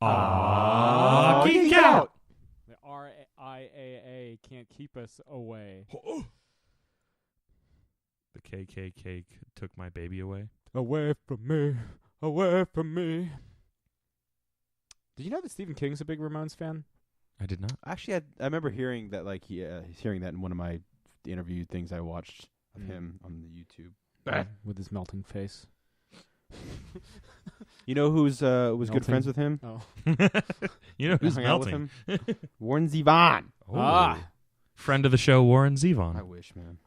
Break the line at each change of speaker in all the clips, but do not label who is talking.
Geek out! The RIAA can't keep us away.
The KKK took my baby away.
Away from me, away from me. Did you know that Stephen King's a big Ramones fan?
I did not.
Actually, I remember hearing that. Like he's hearing that in one of my interview things I watched of him on the YouTube.
With his melting face.
You know who's was
Melting?
good friends with him?
Oh.
You know who's
Hung out with
melting?
him? Warren Zevon.
Oh. Friend of the show, Warren Zevon.
I wish, man.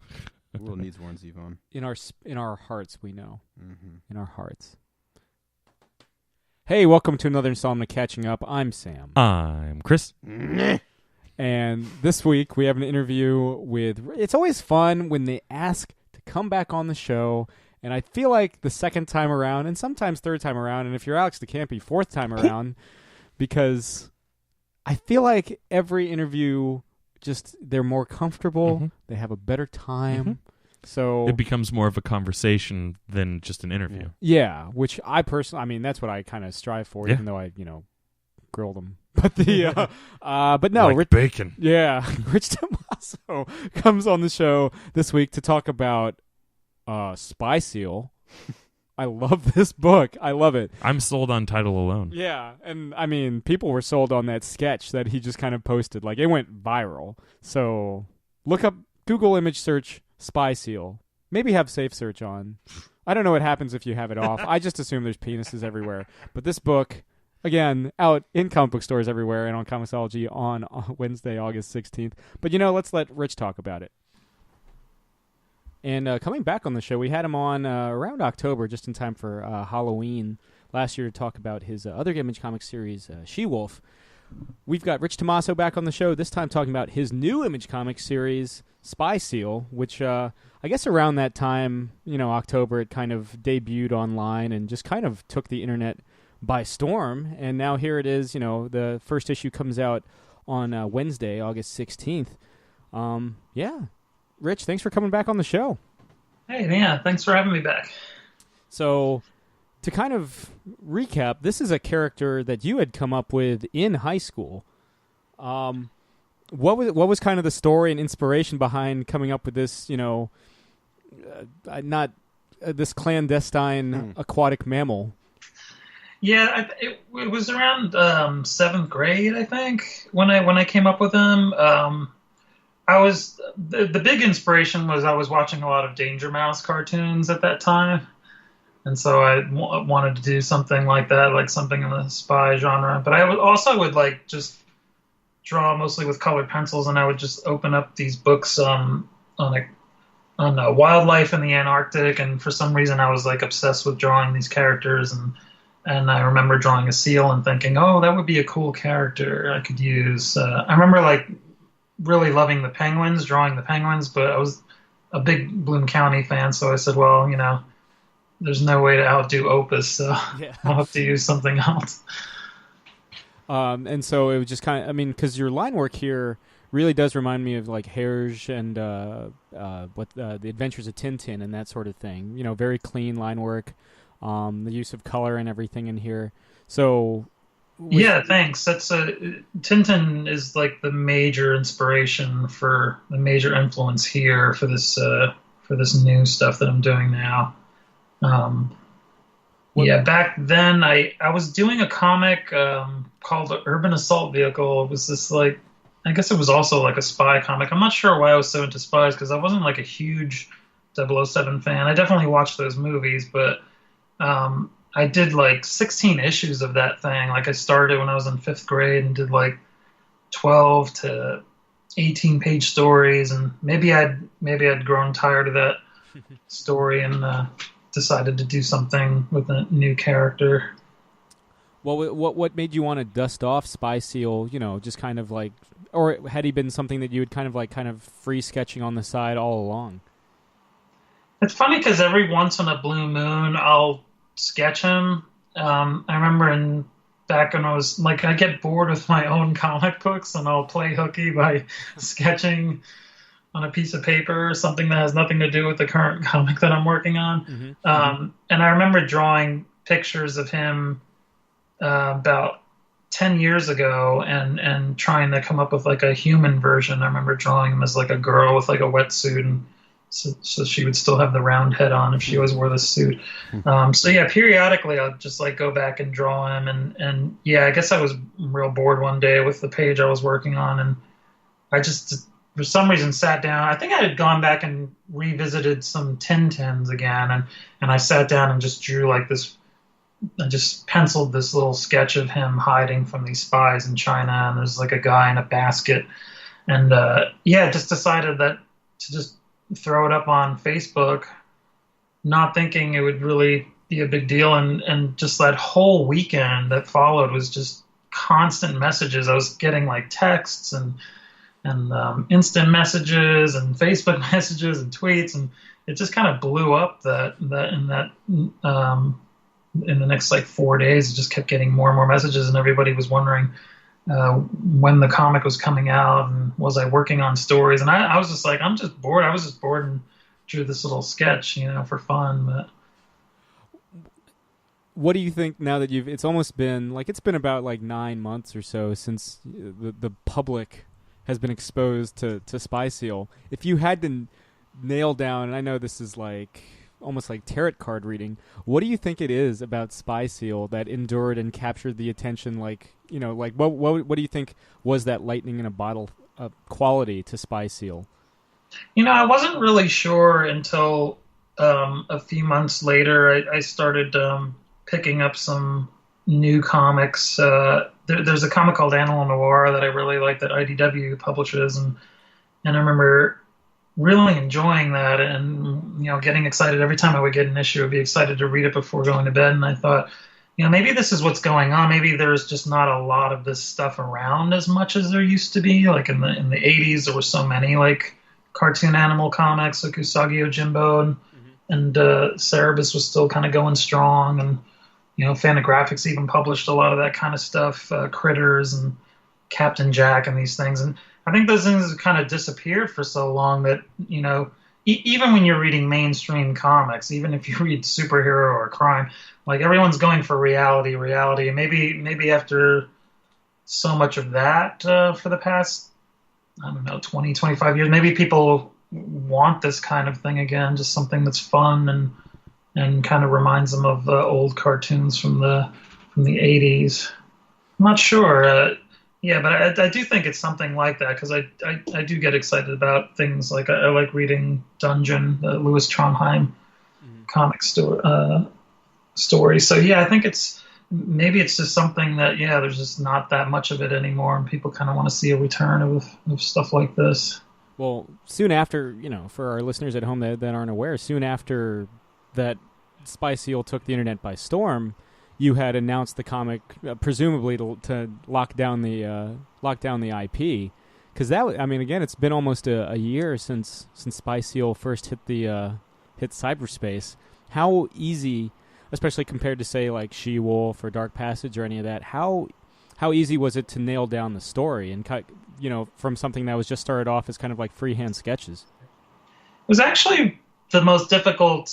The world needs Warren Zevon.
In our hearts, we know.
Mm-hmm.
In our hearts. Hey, welcome to another installment of Catching Up. I'm Sam.
I'm Chris.
And this week we have an interview with... It's always fun when they ask to come back on the show. And I feel like the second time around, and sometimes third time around, and if you're Alex DeCampi, fourth time around, because I feel like every interview, just they're more comfortable.
Mm-hmm.
They have a better time.
Mm-hmm.
So
it becomes more of a conversation than just an interview.
Yeah, which I personally, I mean, that's what I kind of strive for, even though I, grill them. But but no,
like bacon.
Yeah, Rich Tommaso comes on the show this week to talk about Spy Seal. I love this book. I love it.
I'm sold on title alone.
Yeah, and I mean, people were sold on that sketch that he just kind of posted. Like, it went viral. So look up, Google image search Spy Seal. Maybe have safe search on. I don't know what happens if you have it off. I just assume there's penises everywhere. But this book, again, out in comic book stores everywhere and on Comixology on Wednesday, August 16th. But, let's let Rich talk about it. And coming back on the show, we had him on around October, just in time for Halloween last year, to talk about his other Image Comics series, She-Wolf. We've got Rich Tommaso back on the show, this time talking about his new Image Comics series, Spy Seal, which I guess around that time, October, it kind of debuted online and just kind of took the internet by storm. And now here it is, the first issue comes out on Wednesday, August 16th. Yeah. Rich, thanks for coming back on the show.
Hey, yeah, thanks for having me back.
So, to kind of recap, this is a character that you had come up with in high school. What was kind of the story and inspiration behind coming up with this, this clandestine aquatic mammal?
Yeah, it was around seventh grade, I think, when I came up with him. I was the big inspiration was I was watching a lot of Danger Mouse cartoons at that time, and so I wanted to do something like that, like something in the spy genre. But I would like just draw mostly with colored pencils, and I would just open up these books on wildlife in the Antarctic, and for some reason I was like obsessed with drawing these characters, and I remember drawing a seal and thinking, oh, that would be a cool character I could use. I remember like really loving the penguins, drawing the penguins, but I was a big Bloom County fan, so I said, well, there's no way to outdo Opus, so I'll have to use something else.
And so it was just kind of, because your line work here really does remind me of like Hergé and the Adventures of Tintin and that sort of thing. Very clean line work, the use of color and everything in here. So
yeah, thanks. That's Tintin is like the major inspiration for the major influence here for this new stuff that I'm doing now. Back then I was doing a comic called The Urban Assault Vehicle. It was this like, I guess it was also like a spy comic. I'm not sure why I was so into spies, because I wasn't like a huge 007 fan. I definitely watched those movies, but I did like 16 issues of that thing. Like I started when I was in 5th grade and did like 12 to 18 page stories, and maybe I'd grown tired of that story and decided to do something with a new character.
Well, what made you want to dust off Spy Seal? Just kind of like, or had he been something that you would kind of free sketching on the side all along?
It's funny because every once in a blue moon I'll sketch him. I remember back when I was like, I get bored with my own comic books and I'll play hooky by sketching on a piece of paper something that has nothing to do with the current comic that I'm working on. And I remember drawing pictures of him about 10 years ago and trying to come up with like a human version. I remember drawing him as like a girl with like a wetsuit, and so she would still have the round head on if she always wore the suit. So yeah, periodically I'll just like go back and draw him, and yeah, I guess I was real bored one day with the page I was working on, and I just for some reason sat down. I think I had gone back and revisited some Tintins again, and I sat down and just drew like this. I just penciled this little sketch of him hiding from these spies in China, and there's like a guy in a basket, and yeah, just decided that to just throw it up on Facebook, not thinking it would really be a big deal, and just that whole weekend that followed was just constant messages. I was getting like texts and instant messages and Facebook messages and tweets, and it just kind of blew up in the next like 4 days. It just kept getting more and more messages, and everybody was wondering when the comic was coming out and was I working on stories. And I was just like, I'm just bored. I was just bored and drew this little sketch, for fun. But
what do you think now that it's almost been like, it's been about like 9 months or so since the public has been exposed to Spy Seal. If you had to nail down, and I know this is like almost like tarot card reading, what do you think it is about Spy Seal that endured and captured the attention? Like, what do you think was that lightning in a bottle quality to Spy Seal?
I wasn't really sure until a few months later. I started picking up some new comics. There's a comic called Animal Noir that I really like that IDW publishes, and I remember really enjoying that, and getting excited every time I would get an issue. I'd be excited to read it before going to bed, and I thought, maybe this is what's going on. Maybe there's just not a lot of this stuff around as much as there used to be. Like in the 80s, there were so many like cartoon animal comics, like Usagi Yojimbo, and Cerebus was still kind of going strong, and Fantagraphics even published a lot of that kind of stuff, Critters and Captain Jack and these things. And I think those things have kind of disappeared for so long that, even when you're reading mainstream comics, even if you read superhero or crime, like everyone's going for reality. And maybe after so much of that for the past, 20, 25 years, maybe people want this kind of thing again, just something that's fun and kind of reminds them of old cartoons from the 80s. I'm not sure. Yeah, but I do think it's something like that, because I do get excited about things like I like reading Dungeon, the Louis Trondheim comic story. So yeah, I think maybe it's just something that there's just not that much of it anymore, and people kind of want to see a return of stuff like this.
Well, soon after, for our listeners at home that aren't aware, soon after that Spy Seal took the internet by storm, you had announced the comic, presumably to lock down the IP, because again, it's been almost a year since Spy Seal first hit cyberspace. How easy, especially compared to say like She-Wolf or Dark Passage or any of that, how easy was it to nail down the story and from something that was just started off as kind of like freehand sketches?
It was actually the most difficult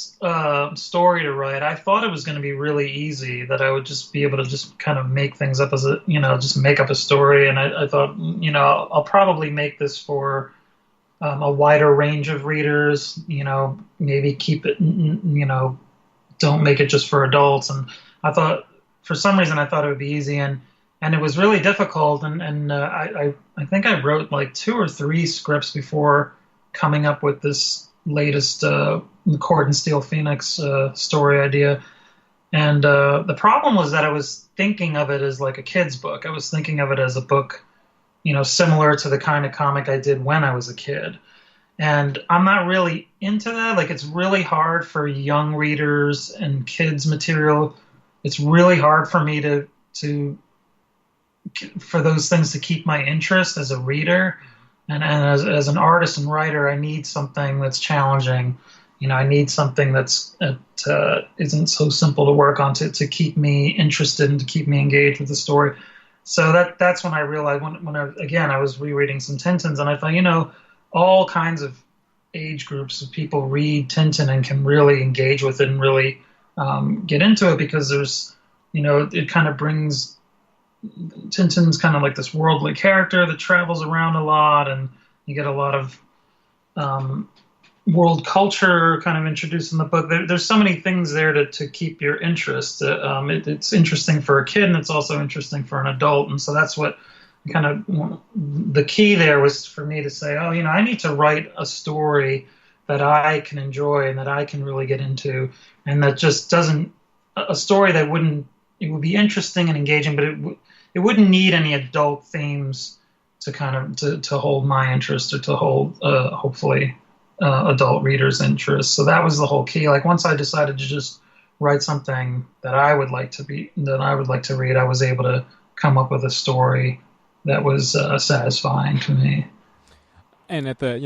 story to write. I thought it was going to be really easy, that I would just be able to just kind of make things up as just make up a story. And I thought, I'll probably make this for a wider range of readers, maybe keep it, don't make it just for adults. And I thought, for some reason, I thought it would be easy, and it was really difficult. And I think I wrote like 2 or 3 scripts before coming up with this latest Cord and Steel Phoenix story idea. And the problem was that I was thinking of it as like a kid's book. I was thinking of it as a book, similar to the kind of comic I did when I was a kid. And I'm not really into that. Like, it's really hard for young readers and kids material. It's really hard for me for those things to keep my interest as a reader. And as an artist and writer, I need something that's challenging. I need something that isn't so simple to work on to keep me interested and to keep me engaged with the story. So that's when I realized, when I was rereading some Tintins, and I thought, all kinds of age groups of people read Tintin and can really engage with it and really get into it, because there's, it kind of brings Tintin's kind of like this worldly character that travels around a lot, and you get a lot of world culture kind of introduced in the book. There's so many things there to keep your interest. It's interesting for a kid, and it's also interesting for an adult. And so that's what kind of the key there was for me to say, oh, I need to write a story that I can enjoy and that I can really get into, and that just doesn't a story that it would be interesting and engaging, but it wouldn't need any adult themes to kind of to hold my interest or to hold hopefully adult readers' interest. So that was the whole key. Like once I decided to just write something that I would like to read, I was able to come up with a story that was satisfying to me.
And at the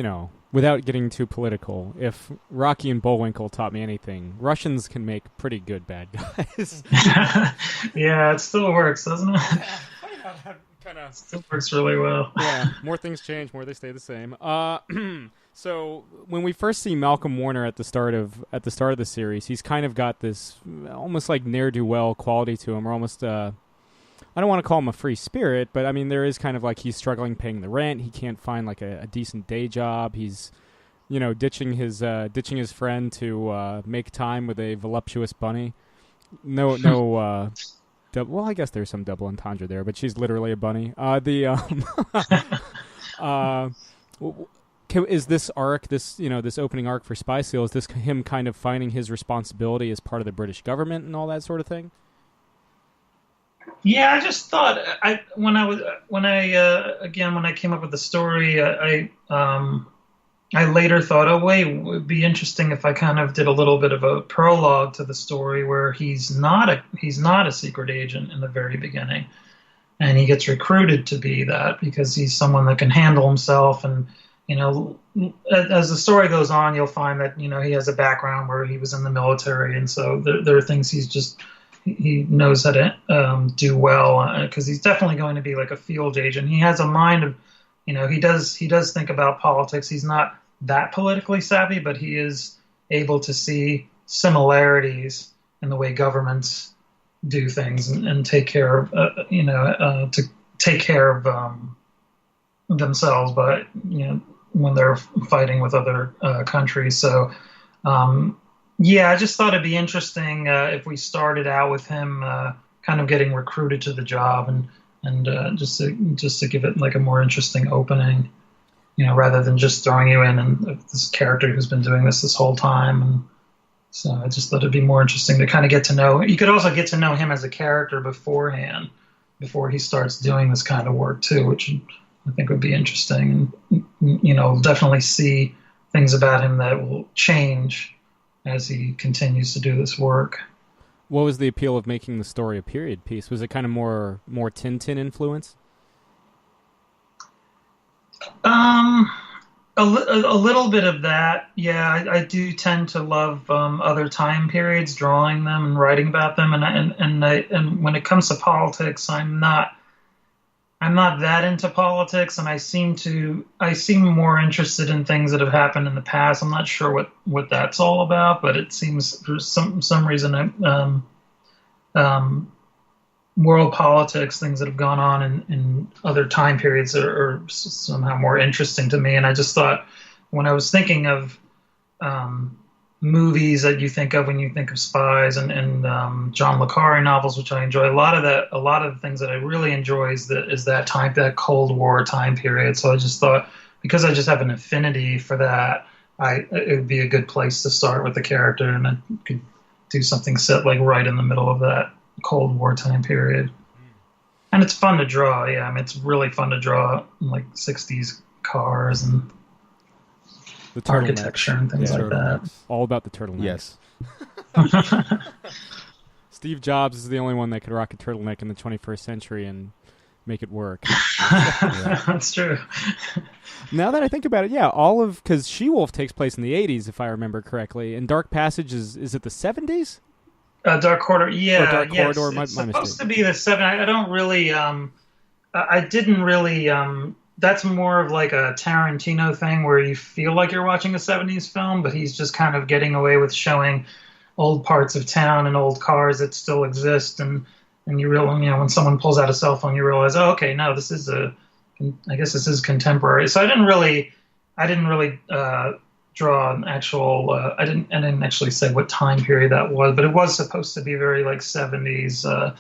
without getting too political, if Rocky and Bullwinkle taught me anything, Russians can make pretty good bad guys.
Yeah, it still works, doesn't it?
Funny how that kind of
still works really well.
Yeah, more things change, more they stay the same. So when we first see Malcolm Warner at the start of the series, he's kind of got this almost like ne'er-do-well quality to him, or almost I don't want to call him a free spirit, but I mean there is kind of like he's struggling paying the rent. He can't find like a decent day job. He's ditching his friend to make time with a voluptuous bunny. No. Well, I guess there's some double entendre there, but she's literally a bunny. Is this arc, this opening arc for Spy Seal, is this him kind of finding his responsibility as part of the British government and all that sort of thing?
Yeah, I just thought when I came up with the story, I later thought, oh wait, it would be interesting if I kind of did a little bit of a prologue to the story where he's not a secret agent in the very beginning, and he gets recruited to be that because he's someone that can handle himself. And as the story goes on, you'll find that he has a background where he was in the military, and so there are things he knows how to do well, because he's definitely going to be like a field agent. He has a mind of, he does think about politics. He's not that politically savvy, but he is able to see similarities in the way governments do things and take care of, to take care of themselves, but when they're fighting with other countries. So. Yeah, I just thought it'd be interesting if we started out with him kind of getting recruited to the job, and just to give it like a more interesting opening, rather than just throwing you in and this character who's been doing this whole time. And so I just thought it'd be more interesting to kind of get to know. You could also get to know him as a character beforehand, before he starts doing this kind of work too, which I think would be interesting. And definitely see things about him that will change as he continues to do this work.
What was the appeal of making the story a period piece? Was it kind of more Tintin influence?
A little bit of that. Yeah, I do tend to love other time periods, drawing them and writing about them. And when it comes to politics, I'm not that into politics, and I seem more interested in things that have happened in the past. I'm not sure what that's all about, but it seems for some reason world politics, things that have gone on in other time periods are somehow more interesting to me. And I just thought, when I was thinking of movies that you think of when you think of spies and John le Carre novels, which I enjoy, a lot of the things that I really enjoy is that Cold War time period. So I just thought, because I just have an affinity for that, it would be a good place to start with the character, and I could do something set like right in the middle of that Cold War time period. And it's fun to draw. Yeah, I mean, it's really fun to draw like 60s cars and
the
architecture and things like that.
All about the turtleneck.
Yes.
Steve Jobs is the only one that could rock a turtleneck in the 21st century and make it work.
That's true.
Now that I think about it, yeah, because She-Wolf takes place in the 80s, if I remember correctly, and Dark Passage is it the 70s?
Dark Corridor, yeah.
Dark Corridor,
it's
my
supposed
mistake.
to be the 70s. I don't really, I didn't really, that's more of like a Tarantino thing where you feel like you're watching a 70s film, but he's just kind of getting away with showing old parts of town and old cars that still exist. And and you realize, when someone pulls out a cell phone, you realize, oh, okay, no, I guess this is contemporary. So I didn't really draw an actual. I didn't actually say what time period that was, but it was supposed to be very like 70s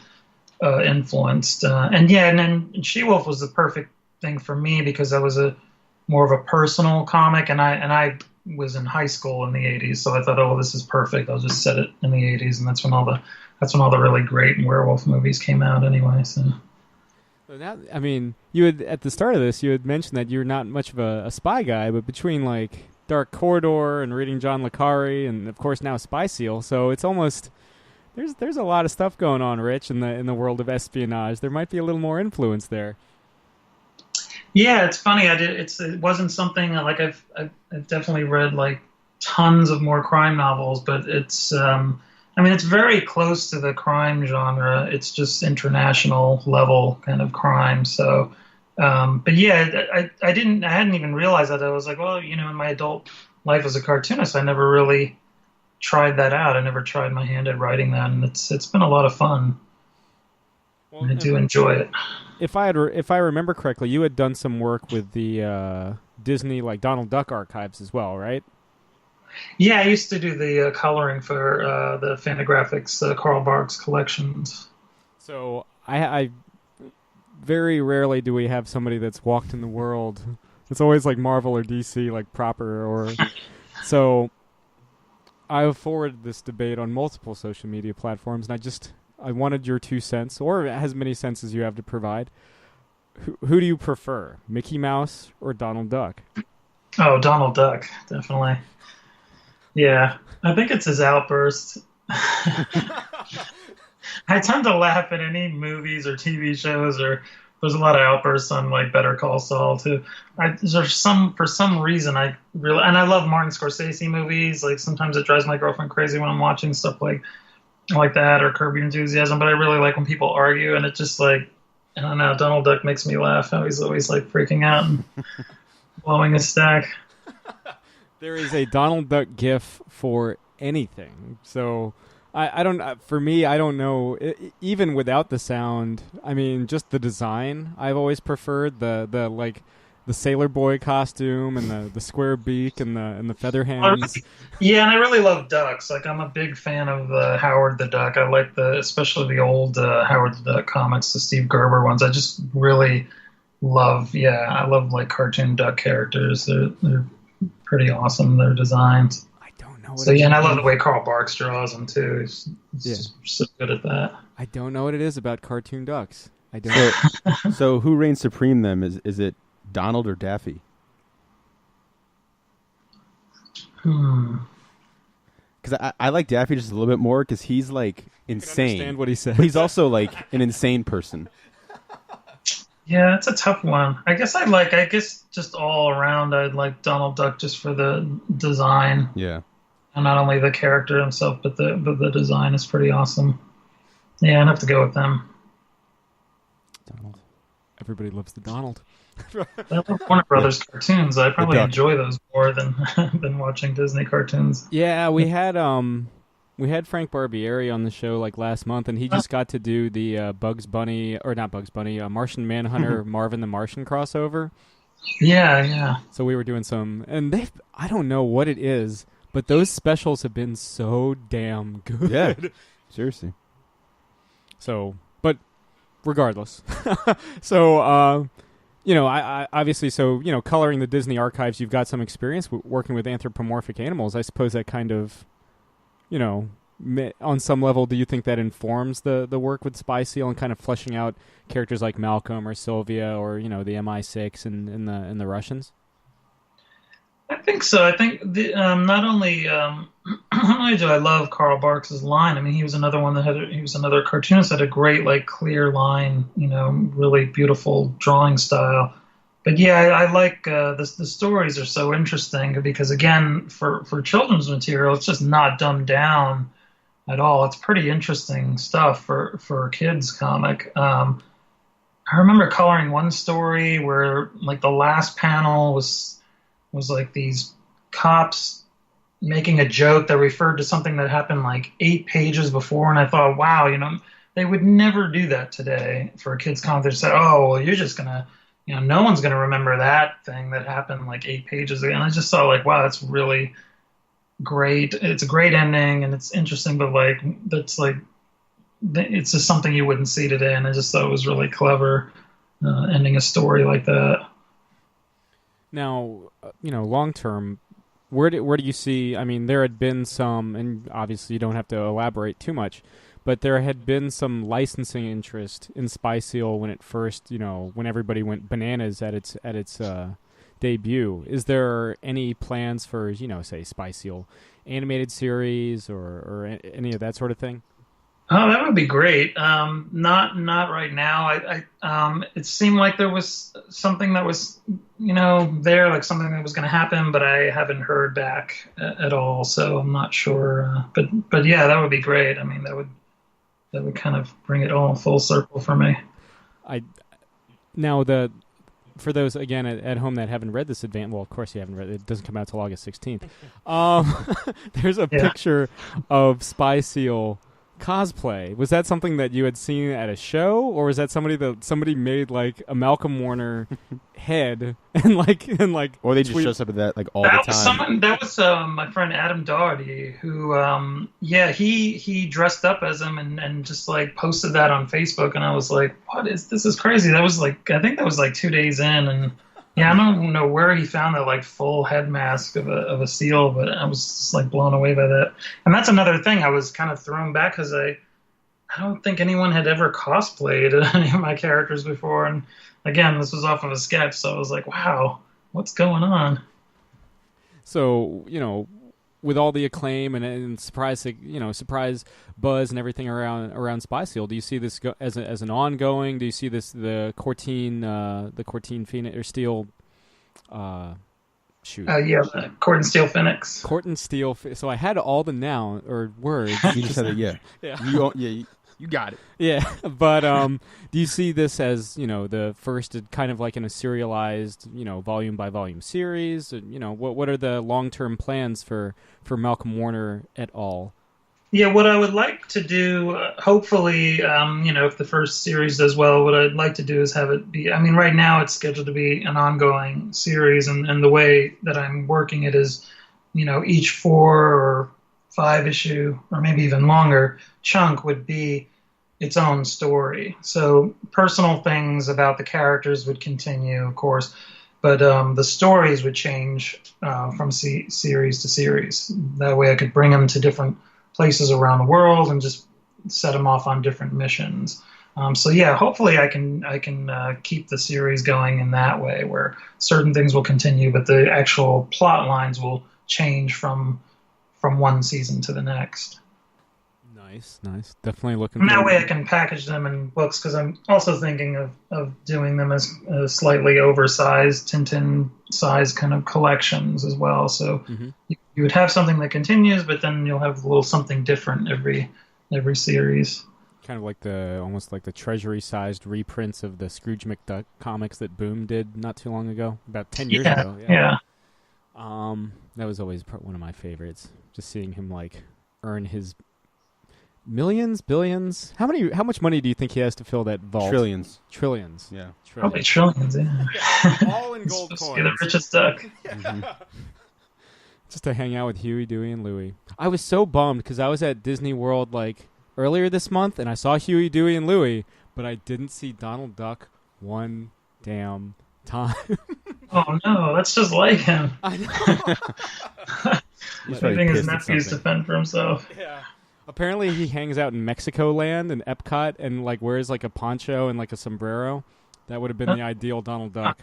influenced. And then She-Wolf was the perfect thing for me because that was more of a personal comic, and I was in high school in the 80s, so I thought, oh, this is perfect. I'll just set it in the 80s, and that's when all the really great werewolf movies came out anyway. So
that, I mean, you had at the start of this, you had mentioned that you're not much of a spy guy, but between like Dark Corridor and reading John le Carre, and of course now Spy Seal, so it's almost there's a lot of stuff going on, Rich, in the world of espionage. There might be a little more influence there.
Yeah, it's funny. It wasn't something like I've definitely read like tons of more crime novels, but it's it's very close to the crime genre. It's just international level kind of crime. So, but yeah, I hadn't even realized that. I was like, well, in my adult life as a cartoonist, I never really tried that out. I never tried my hand at writing that, and it's been a lot of fun. Well, I do enjoy it.
If I remember correctly, you had done some work with the Disney like Donald Duck archives as well, right?
Yeah, I used to do the coloring for the Fantagraphics Carl Barks collections.
So I very rarely do we have somebody that's walked in the world. It's always like Marvel or DC, like proper or so. I've forwarded this debate on multiple social media platforms, and I wanted your 2 cents, or as many cents as you have to provide. Who do you prefer, Mickey Mouse or Donald Duck?
Oh, Donald Duck, definitely. Yeah, I think it's his outburst. I tend to laugh at any movies or TV shows, or there's a lot of outbursts on like Better Call Saul too. For some reason I love Martin Scorsese movies. Like sometimes it drives my girlfriend crazy when I'm watching stuff like that or Curb Your Enthusiasm. But I really like when people argue, and it just like, I don't know, Donald Duck makes me laugh. How he's always like freaking out and blowing his stack.
There is a Donald Duck gif for anything. So I don't. For me, I don't know. Even without the sound, I mean, just the design. I've always preferred the Sailor Boy costume and the square beak and the feather hands.
Yeah, and I really love ducks. Like I'm a big fan of Howard the Duck. I like especially the old Howard the Duck comics, the Steve Gerber ones. I just really love. Yeah, I love like cartoon duck characters. They're pretty awesome. Their designs.
I don't know.
And I love the way Carl Barks draws them too. He's so good at that.
I don't know what it is about cartoon ducks. I don't.
So who reigns supreme then? Is it Donald or Daffy? Because I like Daffy just a little bit more because he's like insane.
I can understand what he said.
But he's also like an insane person.
Yeah, it's a tough one. I guess just all around I'd like Donald Duck just for the design.
Yeah.
And not only the character himself, but the design is pretty awesome. Yeah, I'd have to go with them.
Donald. Everybody loves the Donald.
I love Warner Brothers cartoons. I probably enjoy those more than watching Disney cartoons.
Yeah, we had Frank Barbieri on the show like last month, and he just got to do the Martian Manhunter Marvin the Martian crossover.
Yeah.
So we were doing I don't know what it is, but those specials have been so damn good.
Yeah, seriously.
So, but regardless, so I obviously, coloring the Disney archives, you've got some experience working with anthropomorphic animals. I suppose that kind of, on some level, do you think that informs the work with Spy Seal and kind of fleshing out characters like Malcolm or Sylvia or the MI6 and the Russians?
I think so. I think not only do I love Carl Barks' line. I mean, he was another one he was another cartoonist that had a great like clear line, really beautiful drawing style. But yeah, I like the stories are so interesting because again, for children's material, it's just not dumbed down at all. It's pretty interesting stuff for a kids comic. I remember coloring one story where like the last panel was like these cops making a joke that referred to something that happened like 8 pages before, and I thought, wow, they would never do that today for a kids comic. They say, "Oh, well, you're just gonna, no one's gonna remember that thing that happened like 8 pages ago." And I just saw like, wow, that's really great. It's a great ending and it's interesting, but like that's like it's just something you wouldn't see today. And I just thought it was really clever ending a story like that.
Now, long term, where do you see? I mean, there had been some, and obviously you don't have to elaborate too much, but there had been some licensing interest in Spy Seal when it first, when everybody went bananas at its debut. Is there any plans for, say, Spy Seal animated series or any of that sort of thing?
Oh, that would be great. Not right now. It seemed like there was something that was, there, like something that was going to happen, but I haven't heard back at all. So I'm not sure. But yeah, that would be great. I mean, that would kind of bring it all full circle for me.
For those again at home that haven't read this well, of course you haven't read it. It doesn't come out till August 16th. There's a picture of Spy Seal cosplay. Was that something that you had seen at a show, or was that somebody made like a Malcolm Warner head and
or they just shows up at that like all the time?
That was my friend Adam Doherty, who he dressed up as him and just like posted that on Facebook, and I was like, this is crazy. That was like, I think that was like 2 days in, and yeah, I don't know where he found that like full head mask of a seal, but I was just like blown away by that. And that's another thing I was kind of thrown back because I don't think anyone had ever cosplayed any of my characters before. And again, this was off of a sketch, so I was like, wow, what's going on?
So, with all the acclaim and surprise buzz and everything around Spy Seal, do you see this as an ongoing? Do you see this the Cortine Phoenix or Steel?
Cortin Steel Phoenix.
Cortin Steel. So I had all the noun or words.
You just said it. Yeah. You got it.
Yeah, but do you see this as the first kind of like in a serialized volume by volume series? What are the long-term plans for Malcolm Warner et al.?
Yeah, what I would like to do, hopefully, if the first series does well, what I'd like to do is have it be. I mean, right now it's scheduled to be an ongoing series, and the way that I'm working it is, each 4 or 5 issue or maybe even longer chunk would be its own story. So personal things about the characters would continue, of course, but the stories would change from series to series. That way I could bring them to different places around the world and just set them off on different missions. So yeah, hopefully I can keep the series going in that way, where certain things will continue, but the actual plot lines will change from one season to the next.
Nice. Definitely looking.
And that way I can package them in books, because I'm also thinking of doing them as slightly oversized Tintin size kind of collections as well. So you would have something that continues, but then you'll have a little something different every series.
Kind of like almost like the treasury-sized reprints of the Scrooge McDuck comics that Boom did not too long ago, about 10 years ago.
Yeah.
That was always one of my favorites. Just seeing him like earn his millions, billions. How much money do you think he has to fill that vault?
Trillions.
Yeah. Trillions.
Probably trillions. Yeah.
All in gold coins.
The richest duck.
Just to hang out with Huey, Dewey, and Louie. I was so bummed because I was at Disney World like earlier this month, and I saw Huey, Dewey, and Louie, but I didn't see Donald Duck one damn time.
Oh no, that's just like him.
I know.
He's
leaving his nephews to fend for himself.
Yeah. Apparently he hangs out in Mexico Land and Epcot and like wears like a poncho and like a sombrero. That would have been the ideal Donald Duck.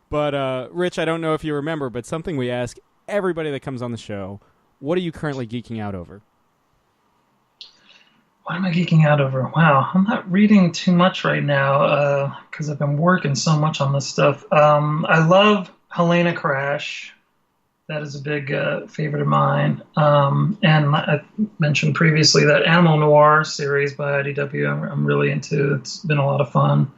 But Rich, I don't know if you remember, but something we ask everybody that comes on the show: what are you currently geeking out over?
What am I geeking out over? Wow, I'm not reading too much right now because I've been working so much on this stuff. I love Helena Crash. That is a big favorite of mine. And I mentioned previously that Animal Noir series by IDW I'm really into. It's been a lot of fun.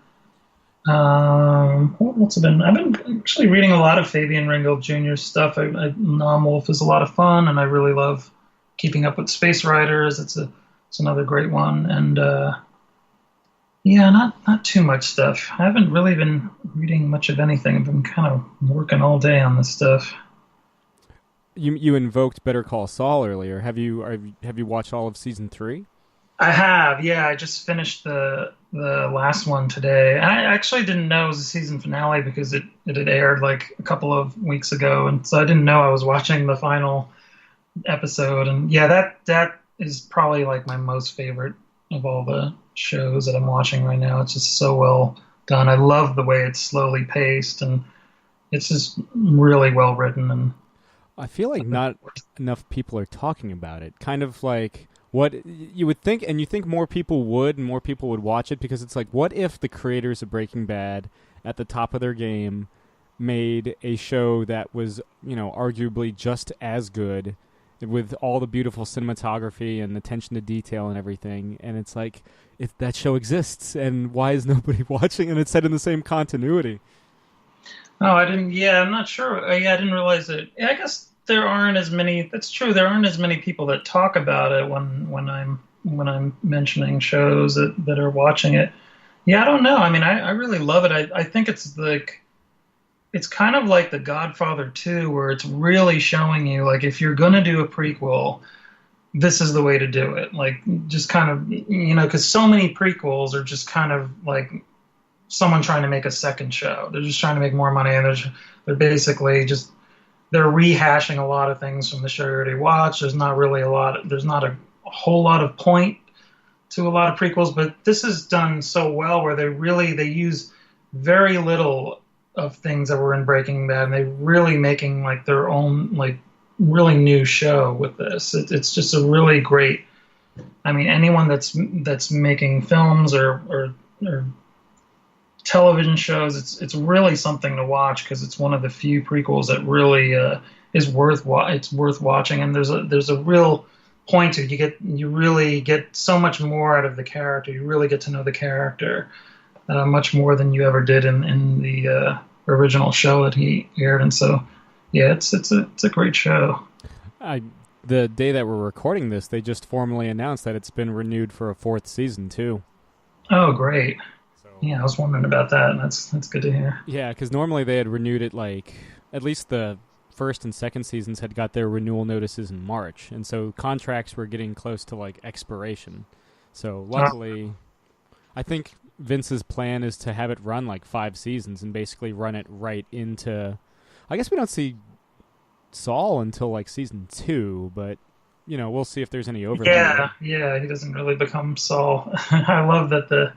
What's it been? I've been actually reading a lot of Fabian Ringgold Jr. stuff. Nom Wolf is a lot of fun, and I really love Keeping Up with Space Riders. It's another great one, and yeah, not too much stuff. I haven't really been reading much of anything. I've been kind of working all day on this stuff.
You invoked Better Call Saul earlier. Have you watched all of season 3?
I have, yeah. I just finished the last one today. I actually didn't know it was a season finale because it had aired like a couple of weeks ago, and so I didn't know I was watching the final episode. And yeah, that is probably like my most favorite of all the shows that I'm watching right now. It's just so well done. I love the way it's slowly paced, and it's just really well written. And
I feel like not enough people are talking about it. Kind of like what you would think, and you think more people would, and more people would watch it, because it's like, what if the creators of Breaking Bad, at the top of their game, made a show that was, arguably just as good, with all the beautiful cinematography and attention to detail and everything, and it's like, if that show exists, and why is nobody watching? And it's set in the same continuity.
Oh, I didn't. Yeah, I'm not sure. Yeah, I didn't realize it. Yeah, I guess there aren't as many. That's true. There aren't as many people that talk about it when I'm mentioning shows that are watching it. Yeah, I don't know. I mean, I really love it. I think it's like, it's kind of like The Godfather 2, where it's really showing you, like, if you're gonna do a prequel, this is the way to do it. Like, just kind of, because so many prequels are just kind of like someone trying to make a second show. They're just trying to make more money, and they're basically just, they're rehashing a lot of things from the show you already watched. There's not a whole lot of point to a lot of prequels, but this is done so well where they use very little of things that were in Breaking Bad, and they're really making like their own, like, really new show with this. It's just a really great, I mean, anyone that's making films or television shows, it's really something to watch, because it's one of the few prequels that really is worth watching. And there's a real point to it. You really get so much more out of the character. You really get to know the character much more than you ever did in the original show that he aired. And so, yeah, it's a great show.
The day that we're recording this, they just formally announced that it's been renewed for a 4th season too.
Oh, great. Yeah, I was wondering about that, and that's good to hear.
Yeah, because normally they had renewed it, like, at least the first and second seasons had got their renewal notices in March, and so contracts were getting close to, like, expiration. So luckily, I think Vince's plan is to have it run like 5 seasons and basically run it right into, I guess we don't see Saul until like season 2, but we'll see if there's any overlap.
Yeah, he doesn't really become Saul. I love that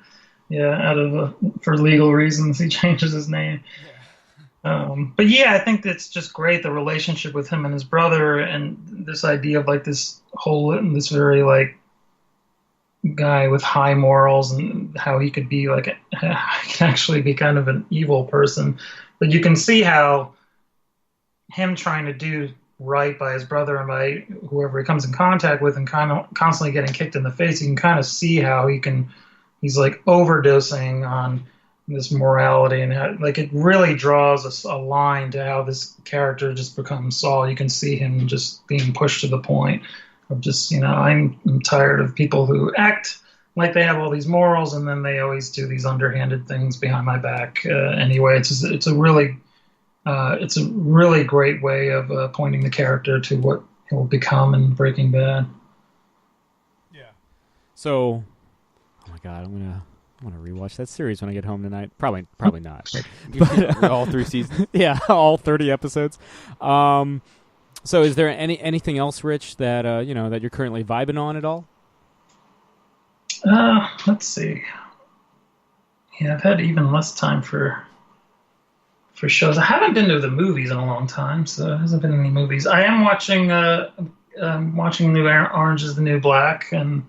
for legal reasons he changes his name. But yeah, I think it's just great, the relationship with him and his brother, and this idea of like this very like guy with high morals, and how he could be like he can actually be kind of an evil person, but you can see how him trying to do right by his brother and by whoever he comes in contact with, and kind of constantly getting kicked in the face, you can kind of see how he's like overdosing on this morality, and how, like, it really draws a line to how this character just becomes Saul. You can see him just being pushed to the point of just, I'm tired of people who act like they have all these morals, and then they always do these underhanded things behind my back. Anyway, it's a really great way of pointing the character to what he'll become in Breaking Bad.
Yeah. So, oh my God, I'm gonna rewatch that series when I get home tonight. Probably not. But
all 3 seasons.
Yeah, all 30 episodes. So is there anything else, Rich, that that you're currently vibing on at all?
Let's see. Yeah, I've had even less time for shows. I haven't been to the movies in a long time, so there hasn't been any movies. I am watching new Orange is the New Black, and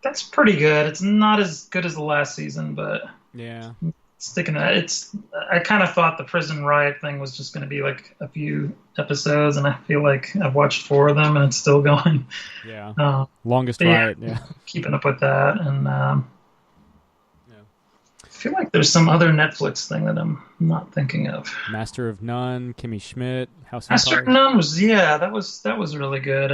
that's pretty good. It's not as good as the last season, but
yeah,
sticking to that. I kind of thought the prison riot thing was just going to be like a few episodes, and I feel like I've watched 4 of them and it's still going.
Yeah, longest riot. Yeah,
keeping up with that, and I feel like there's some other Netflix thing that I'm not thinking of.
Master of None, Kimmy Schmidt, House of
Master of None was that was really good.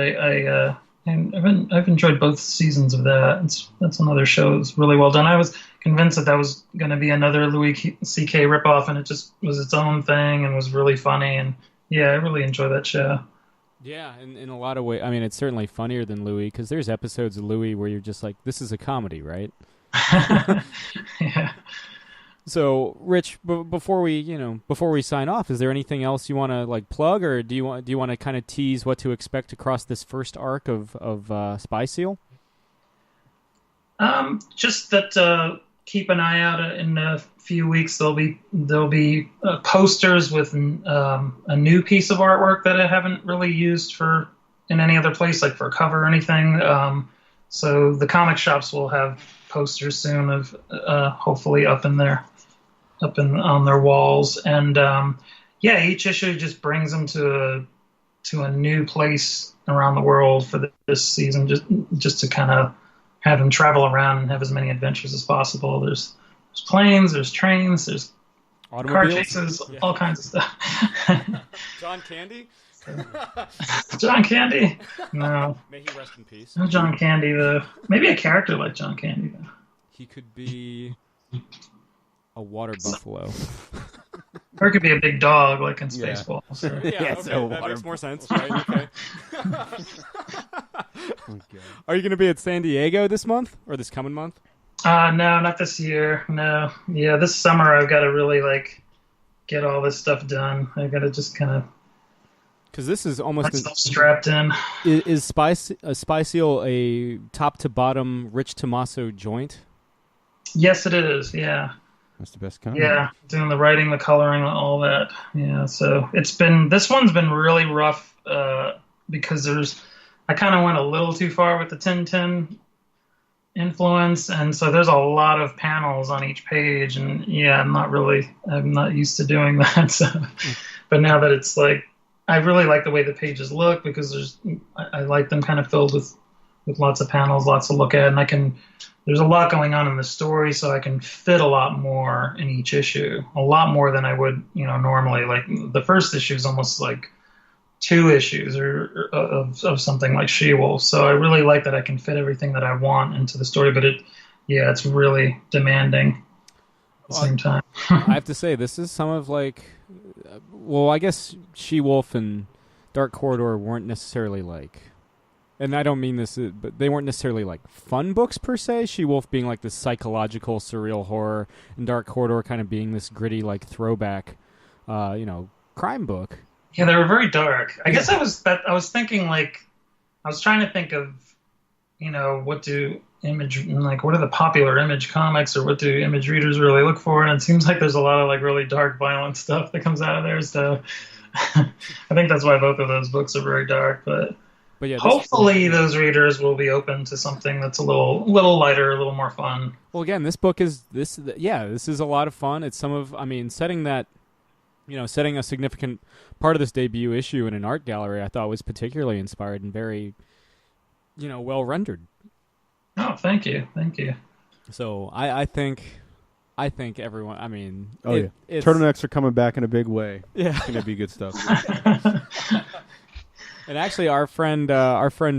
And I've enjoyed both seasons of that. That's another show that's really well done. I was convinced that was going to be another Louis C.K. ripoff, and it just was its own thing and was really funny. And yeah, I really enjoy that show.
Yeah, in a lot of ways. I mean, it's certainly funnier than Louis, because there's episodes of Louis where you're just like, this is a comedy, right?
Yeah.
So, Rich, before we sign off, is there anything else you want to like plug, or do you want to kind of tease what to expect across this first arc of Spy Seal?
Just that keep an eye out in a few weeks. There'll be posters with a new piece of artwork that I haven't really used in any other place, like for a cover or anything. So the comic shops will have posters soon of hopefully up on their walls, and each issue just brings them to a new place around the world for this season, just to kind of have them travel around and have as many adventures as possible. There's planes, there's trains, there's car chases, all kinds of stuff.
John Candy?
John Candy? No.
May he rest in peace.
No John Candy, though. Maybe a character like John Candy, though.
He could be a water buffalo.
Or it could be a big dog, like in Spaceballs. Or...
Yeah, okay, that makes more sense, right? Okay. Are you going to be at San Diego this month, or this coming month?
No, not this year. No. Yeah, this summer I've got to really, get all this stuff done. I've got to just kind of...
Because this is almost
strapped in.
Is Spy Seal a top-to-bottom Rich Tommaso joint?
Yes, it is, yeah.
That's the best kind.
Yeah, doing the writing, the coloring, all that. Yeah, so this one's been really rough because I kind of went a little too far with the Tintin influence, and so there's a lot of panels on each page, and yeah, I'm not used to doing that. So, but now that it's I really like the way the pages look, because I like them kind of filled with lots of panels, lots to look at, and there's a lot going on in the story, so I can fit a lot more in each issue, a lot more than I would, normally. Like the first issue is almost like 2 issues of something like She-Wolf. So I really like that I can fit everything that I want into the story, but it's really demanding at the same time.
I have to say, this is some of I guess She-Wolf and Dark Corridor weren't necessarily and I don't mean this, but they weren't necessarily fun books per se. She-Wolf being this psychological, surreal horror, and Dark Corridor kind of being this gritty, throwback, crime book.
Yeah, they were very dark. I guess I was thinking I was trying to think of, what do what are the popular Image comics, or what do Image readers really look for? And it seems like there's a lot of really dark, violent stuff that comes out of there. So I think that's why both of those books are very dark, but yeah, hopefully those readers will be open to something that's a little lighter, a little more fun.
Well, again, this book is this is a lot of fun. It's setting a significant part of this debut issue in an art gallery, I thought was particularly inspired and very, well rendered.
Oh, thank you.
So I think everyone.
Turtlenecks are coming back in a big way.
Yeah,
it's gonna be good stuff.
And actually, our friend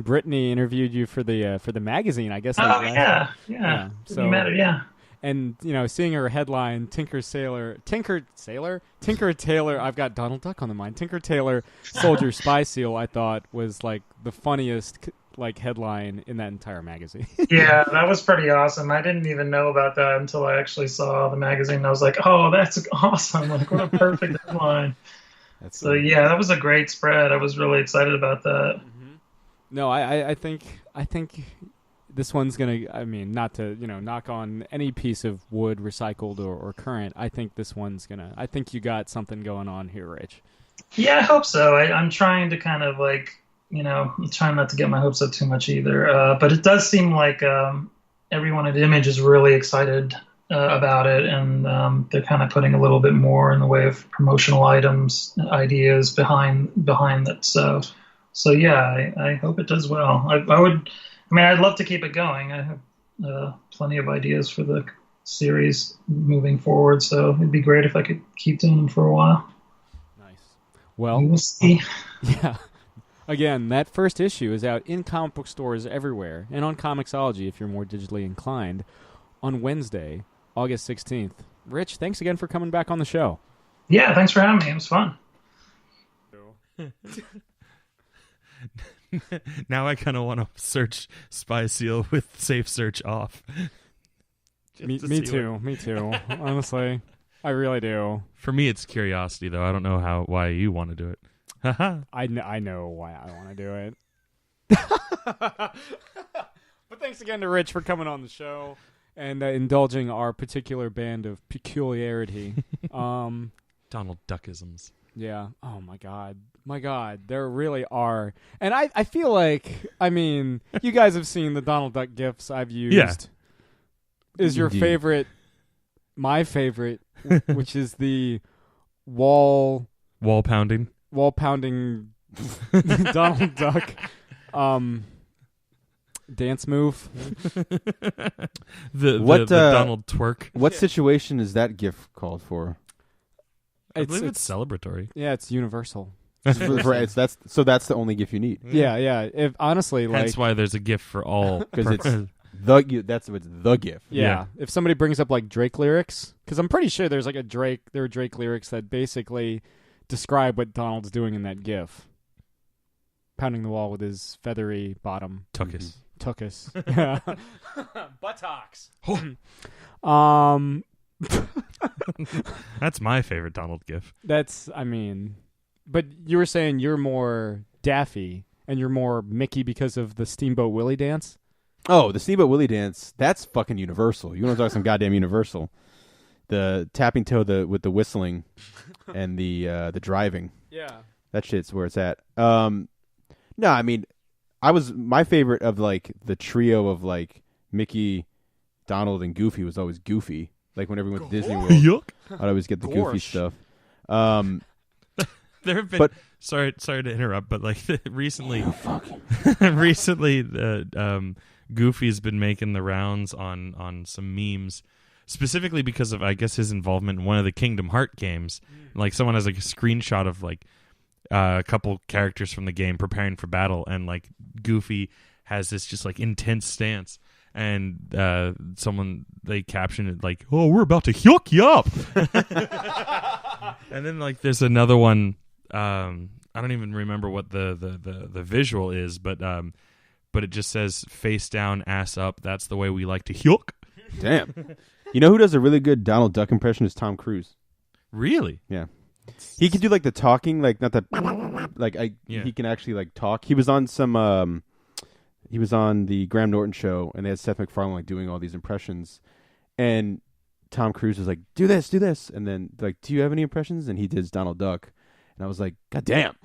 Brittany interviewed you for the magazine, I guess.
Yeah.
So,
matter, yeah.
And seeing her headline, Tinker Tailor. I've got Donald Duck on the mind. Tinker Tailor, Soldier Spy Seal. I thought was the funniest headline in that entire magazine.
Yeah, that was pretty awesome. I didn't even know about that until I actually saw the magazine. I was like, oh, that's awesome! What a perfect headline. That was a great spread. I was really excited about that.
Mm-hmm. No, I think this one's gonna. Not to knock on any piece of wood recycled or current. I think this one's gonna. I think you got something going on here, Rich.
Yeah, I hope so. I'm trying to kind of I'm trying not to get my hopes up too much either. But it does seem like everyone at Image is really excited about it, and they're kind of putting a little bit more in the way of promotional ideas behind it. So yeah, I hope it does well. I'd love to keep it going. I have plenty of ideas for the series moving forward, so it'd be great if I could keep doing them for a while.
Nice. Well,
we'll see.
Yeah. Again, that first issue is out in comic book stores everywhere and on Comixology if you're more digitally inclined on Wednesday, August 16th. Rich, thanks again for coming back on the show.
Yeah, thanks for having me. It was fun.
Now I kind of want to search Spy Seal with Safe Search off.
Me too. Honestly, I really do.
For me, it's curiosity, though. I don't know why you want to do it.
I know why I want to do it. But thanks again to Rich for coming on the show and indulging our particular band of peculiarity.
Donald Duckisms.
Yeah. Oh, my God. There really are. And I feel like, I mean, you guys have seen the Donald Duck GIFs I've used.
Yeah.
Is your favorite my favorite, which is the wall
pounding
Donald Duck dance move.
the Donald twerk.
What situation is that GIF called for?
I believe it's celebratory.
Yeah, it's universal.
That's the only GIF you need.
Yeah. If honestly,
that's why there's a GIF for all.
Because it's the GIF.
Yeah. If somebody brings up like Drake lyrics, because I'm pretty sure there's like there are Drake lyrics that basically describe what Donald's doing in that GIF. Pounding the wall with his feathery bottom.
Tuckus.
Yeah. Buttocks.
That's my favorite Donald GIF.
But you were saying you're more Daffy and you're more Mickey because of the Steamboat Willie dance?
Oh, the Steamboat Willie dance, that's fucking universal. You want to talk some goddamn universal. The tapping toe with the whistling and the driving.
Yeah.
That shit's where it's at. No, I mean, my favorite of like the trio of like Mickey, Donald, and Goofy was always Goofy. Like whenever we went to Disney World,
Yuck.
I'd always get the Goofy stuff.
There have been sorry to interrupt, but like recently, Goofy's been making the rounds on some memes, specifically because of I guess his involvement in one of the Kingdom Heart games. Like someone has like a screenshot of like a couple characters from the game preparing for battle, and like Goofy has this just like intense stance. And they captioned it like, "Oh, we're about to hook you up." And then like there's another one. I don't even remember what the visual is, but it just says face down, ass up. That's the way we like to hook.
Damn. You know who does a really good Donald Duck impression is Tom Cruise.
Really?
Yeah. He can do like the talking, like not that, like he can actually like talk. He was on some. He was on the Graham Norton show, and they had Seth MacFarlane like doing all these impressions, and Tom Cruise was like, "Do this," and then like, "Do you have any impressions?" And he did Donald Duck, and I was like, "God damn!"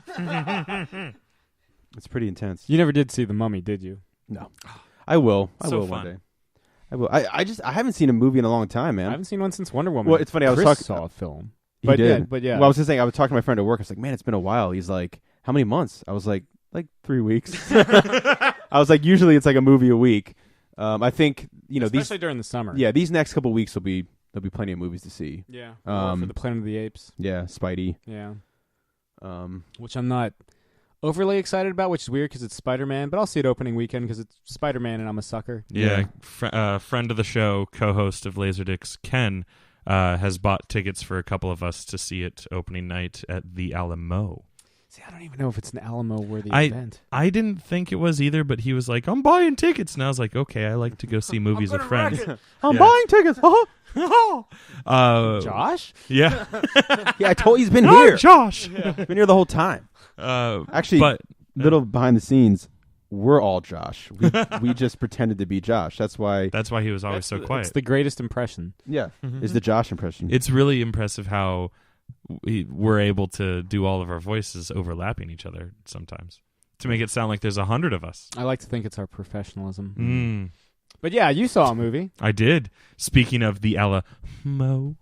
It's pretty intense.
You never did see The Mummy, did you?
No, I will. I
So
will
fun.
one day. I will. I haven't seen a movie in a long time, man.
I haven't seen one since Wonder Woman.
Well, it's funny. I was
Chris
talking.
saw a film.
He did.
Yeah, but yeah.
Well, I was just saying. I was talking to my friend at work. I was like, "Man, it's been a while." He's like, "How many months?" I was like 3 weeks. I was like, usually it's like a movie a week. I think
especially during the summer.
Yeah, these next couple weeks there'll be plenty of movies to see.
Yeah. For the Planet of the Apes.
Yeah, Spidey.
Yeah. Which I'm not overly excited about, which is weird because it's Spider-Man, but I'll see it opening weekend because it's Spider-Man and I'm a sucker.
Yeah. Friend of the show, co-host of Laserdicks, Ken, has bought tickets for a couple of us to see it opening night at the Alamo.
See, I don't even know if it's an Alamo-worthy event.
I didn't think it was either, but he was like, "I'm buying tickets," and I was like, "Okay, I like to go see movies with friends."
I'm buying tickets.
Josh?
Yeah,
Yeah, I told you he's been here.
Josh.
Been here the whole time. Actually,
but
little behind the scenes, we're all Josh. We just pretended to be Josh. That's why.
he was always so quiet.
It's the greatest impression.
Yeah, is the Josh impression.
It's really impressive how we're able to do all of our voices overlapping each other sometimes to make it sound like there's 100 of us.
I like to think it's our professionalism. But yeah, you saw a movie.
I did. Speaking of the Alamo,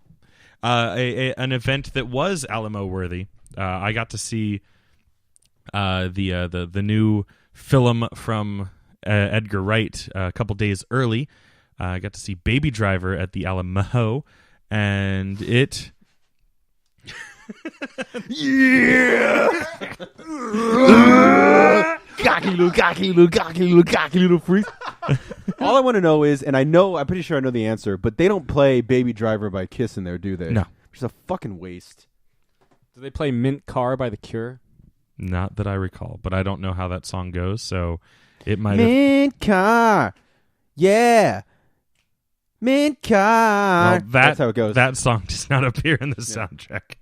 an event that was Alamo worthy. I got to see the new film from Edgar Wright a couple days early. I got to see Baby Driver at the Alamo, and it
Cocky little freak. All I want to know is, and I'm pretty sure I know the answer, but they don't play Baby Driver by Kiss in there, do they?
No.
Which is a fucking waste.
Do they play Mint Car by The Cure?
Not that I recall, but I don't know how that song goes, so it might
Mint car. Yeah. Mint car.
Well,
That's how it goes.
That song does not appear in the soundtrack.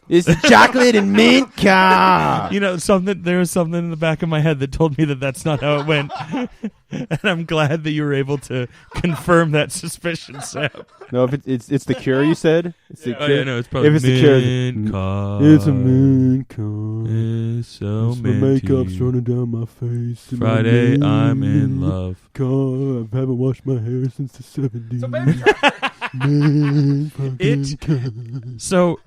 It's the chocolate and mint car.
There was something in the back of my head that told me that that's not how it went. And I'm glad that you were able to confirm that suspicion, Sam.
No, if it's the Cure, you said? It's the Cure.
Yeah, no, it's probably
if it's the Cure, it's a mint car.
It's so
my makeup's running down my face.
Friday, I'm in love.
Car. I haven't washed my hair since the 70s.
So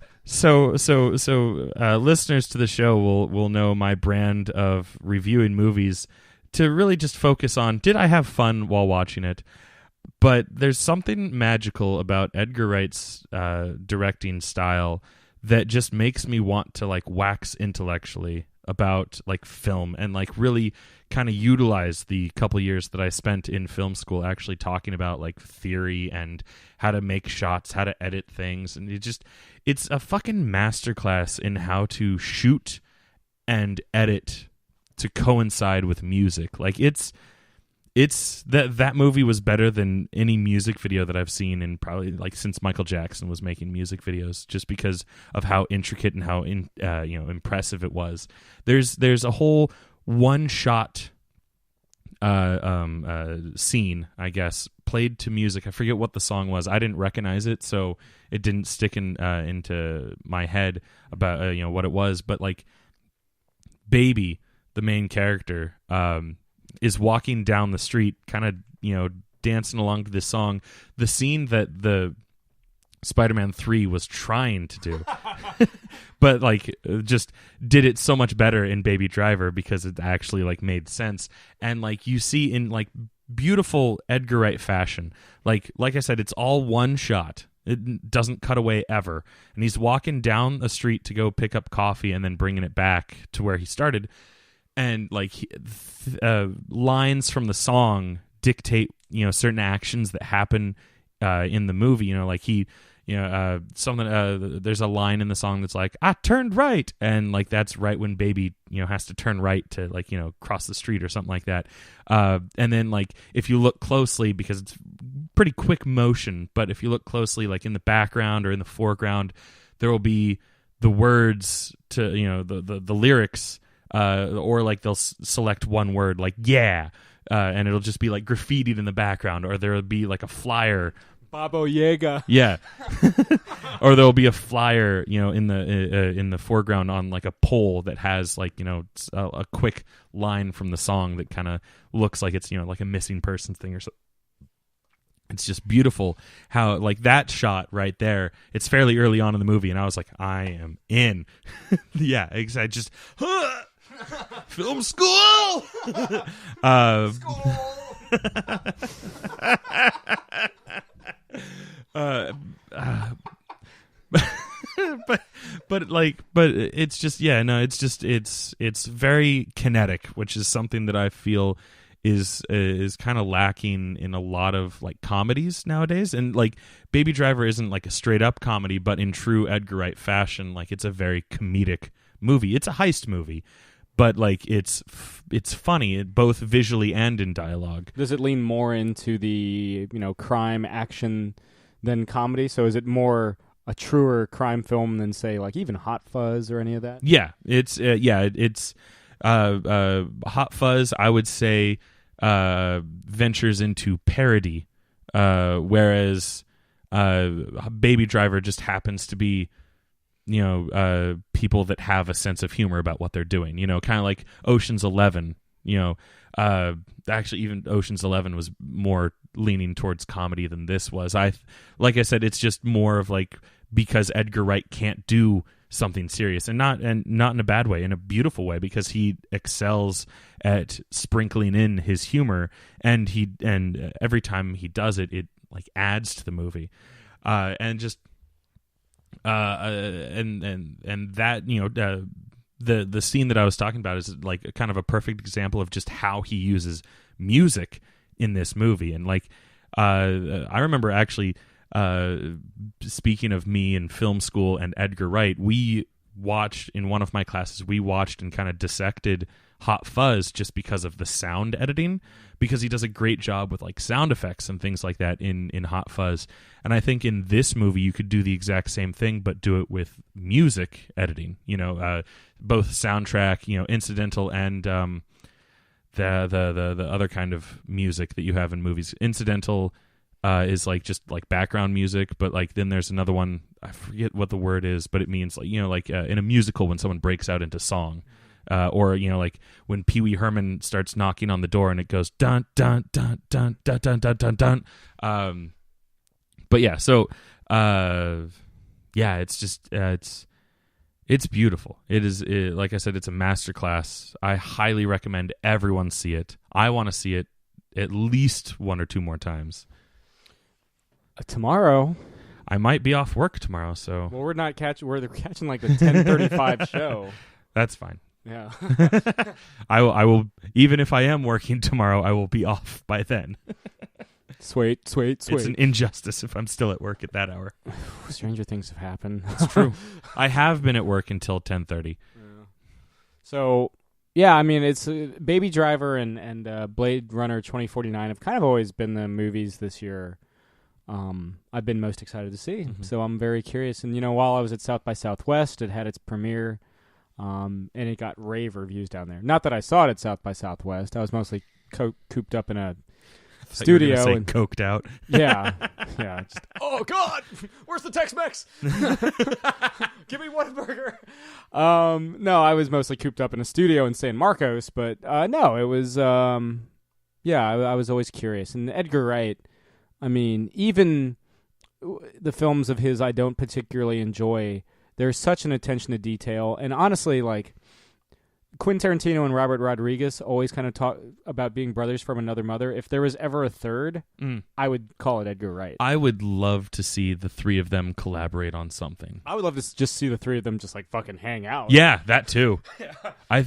listeners to the show will know my brand of reviewing movies to really just focus on, did I have fun while watching it? But there's something magical about Edgar Wright's directing style that just makes me want to like wax intellectually about like film and like really kind of utilize the couple years that I spent in film school actually talking about like theory and how to make shots, how to edit things. And it's a fucking masterclass in how to shoot and edit to coincide with music. Like it's that movie was better than any music video that I've seen in probably like since Michael Jackson was making music videos, just because of how intricate and how impressive it was. There's a whole one shot scene, I guess, played to music. I forget what the song was. I didn't recognize it, so it didn't stick into my head about what it was. But like, Baby, the main character, is walking down the street, kind of dancing along to this song. The scene that the Spider-Man 3 was trying to do, but like just did it so much better in Baby Driver because it actually like made sense. And like you see in like beautiful Edgar Wright fashion, like I said, it's all one shot. It doesn't cut away ever. And he's walking down a street to go pick up coffee and then bringing it back to where he started. And like lines from the song dictate certain actions that happen in the movie. There's a line in the song that's like, I turned right, and like that's right when Baby has to turn right to like cross the street or something like that. And then like if you look closely, because it's pretty quick motion, but if you look closely, like in the background or in the foreground, there will be the words to the lyrics. Or like they'll select one word like yeah, and it'll just be like graffitied in the background, or there'll be like a flyer,
Babo Yaga.
Yeah, or there'll be a flyer, in the foreground on like a pole that has like a quick line from the song that kind of looks like it's like a missing persons thing or so. It's just beautiful how like that shot right there. It's fairly early on in the movie, and I was like, I am in. Yeah, I just. Film school. But it's just it's very kinetic, which is something that I feel is kind of lacking in a lot of like comedies nowadays. And like Baby Driver isn't like a straight up comedy, but in true Edgar Wright fashion, like it's a very comedic movie. It's a heist movie. But like it's funny both visually and in dialogue.
Does it lean more into the crime action than comedy? So is it more a truer crime film than say like even Hot Fuzz or any of that?
Yeah, it's Hot Fuzz, I would say, ventures into parody, whereas Baby Driver just happens to be people that have a sense of humor about what they're doing, kind of like Ocean's 11, actually even Ocean's 11 was more leaning towards comedy than this was. Like I said, it's just more of like, because Edgar Wright can't do something serious, and not in a bad way, in a beautiful way, because he excels at sprinkling in his humor, and every time he does it, it like adds to the movie. And just and that, you know, the scene that I was talking about is like kind of a perfect example of just how he uses music in this movie. And like I remember actually, speaking of me in film school and Edgar Wright, we watched in one of my classes, we watched and kind of dissected Hot Fuzz just because of the sound editing, because he does a great job with like sound effects and things like that in Hot Fuzz. And I think in this movie you could do the exact same thing, but do it with music editing, you know, both soundtrack, you know, incidental, and the other kind of music that you have in movies. Incidental is like just like background music, but like then there's another one, I forget what the word is, but it means like, you know, like in a musical when someone breaks out into song, or you know, like when Pee Wee Herman starts knocking on the door and it goes dun dun dun dun dun dun dun dun dun. But yeah, so yeah, it's just it's beautiful. It is, like I said, it's a masterclass. I highly recommend everyone see it. I want to see it at least one or two more times.
Tomorrow,
I might be off work tomorrow, so
well, we're catching like the 10:35 show.
That's fine.
Yeah.
I will even if I am working tomorrow, I will be off by then.
Sweet.
It's an injustice if I'm still at work at that hour.
Stranger things have happened.
It's true. I have been at work until 10:30.
Yeah. So, yeah, I mean, it's Baby Driver and Blade Runner 2049 have kind of always been the movies this year I've been most excited to see. Mm-hmm. So I'm very curious. And, you know, while I was at South by Southwest, it had its premiere, and it got rave reviews down there. Not that I saw it at South by Southwest. I was mostly cooped up in a studio
and coked out.
Yeah. Just, oh God, where's the Tex-Mex? Give me one burger. No, I was mostly cooped up in a studio in San Marcos, but no, it was I was always curious. And Edgar Wright, I mean, even the films of his I don't particularly enjoy, there's such an attention to detail, and honestly, like Quentin Tarantino and Robert Rodriguez always kind of talk about being brothers from another mother. If there was ever a third, I would call it Edgar Wright.
I would love to see the three of them collaborate on something.
I would love to just see the three of them just like fucking hang out.
Yeah, that too.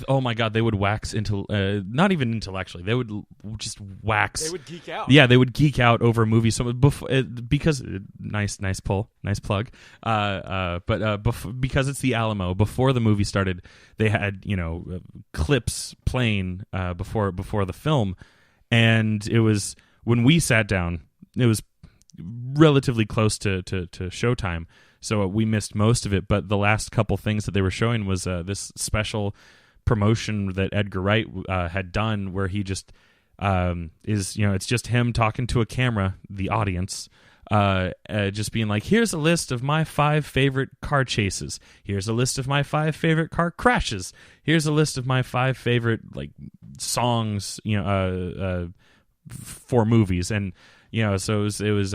Oh my God, they would wax into not even intellectually. They would just wax.
They would geek out.
Yeah, they would geek out over a movie. So because nice pull, nice plug. Because it's the Alamo. Before the movie started, they had clips playing before the film, and it was when we sat down. It was relatively close to showtime, so we missed most of it. But the last couple things that they were showing was this special promotion that Edgar Wright had done, where he just it's just him talking to a camera, the audience. Just being like, here's a list of my 5 favorite car chases. Here's a list of my 5 favorite car crashes. Here's a list of my 5 favorite songs, for movies. And so it was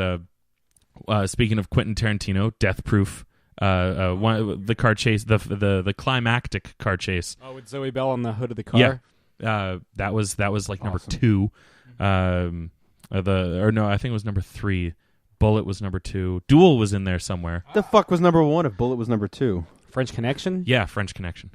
speaking of Quentin Tarantino, Death Proof. The car chase, the climactic car chase.
Oh, with Zoe Bell on the hood of the car.
Yeah, that was like
awesome.
Number 2. I think it was number 3. Bullet was number 2. Duel was in there somewhere.
The fuck was number 1 if Bullet was number 2?
French Connection?
Yeah, French Connection.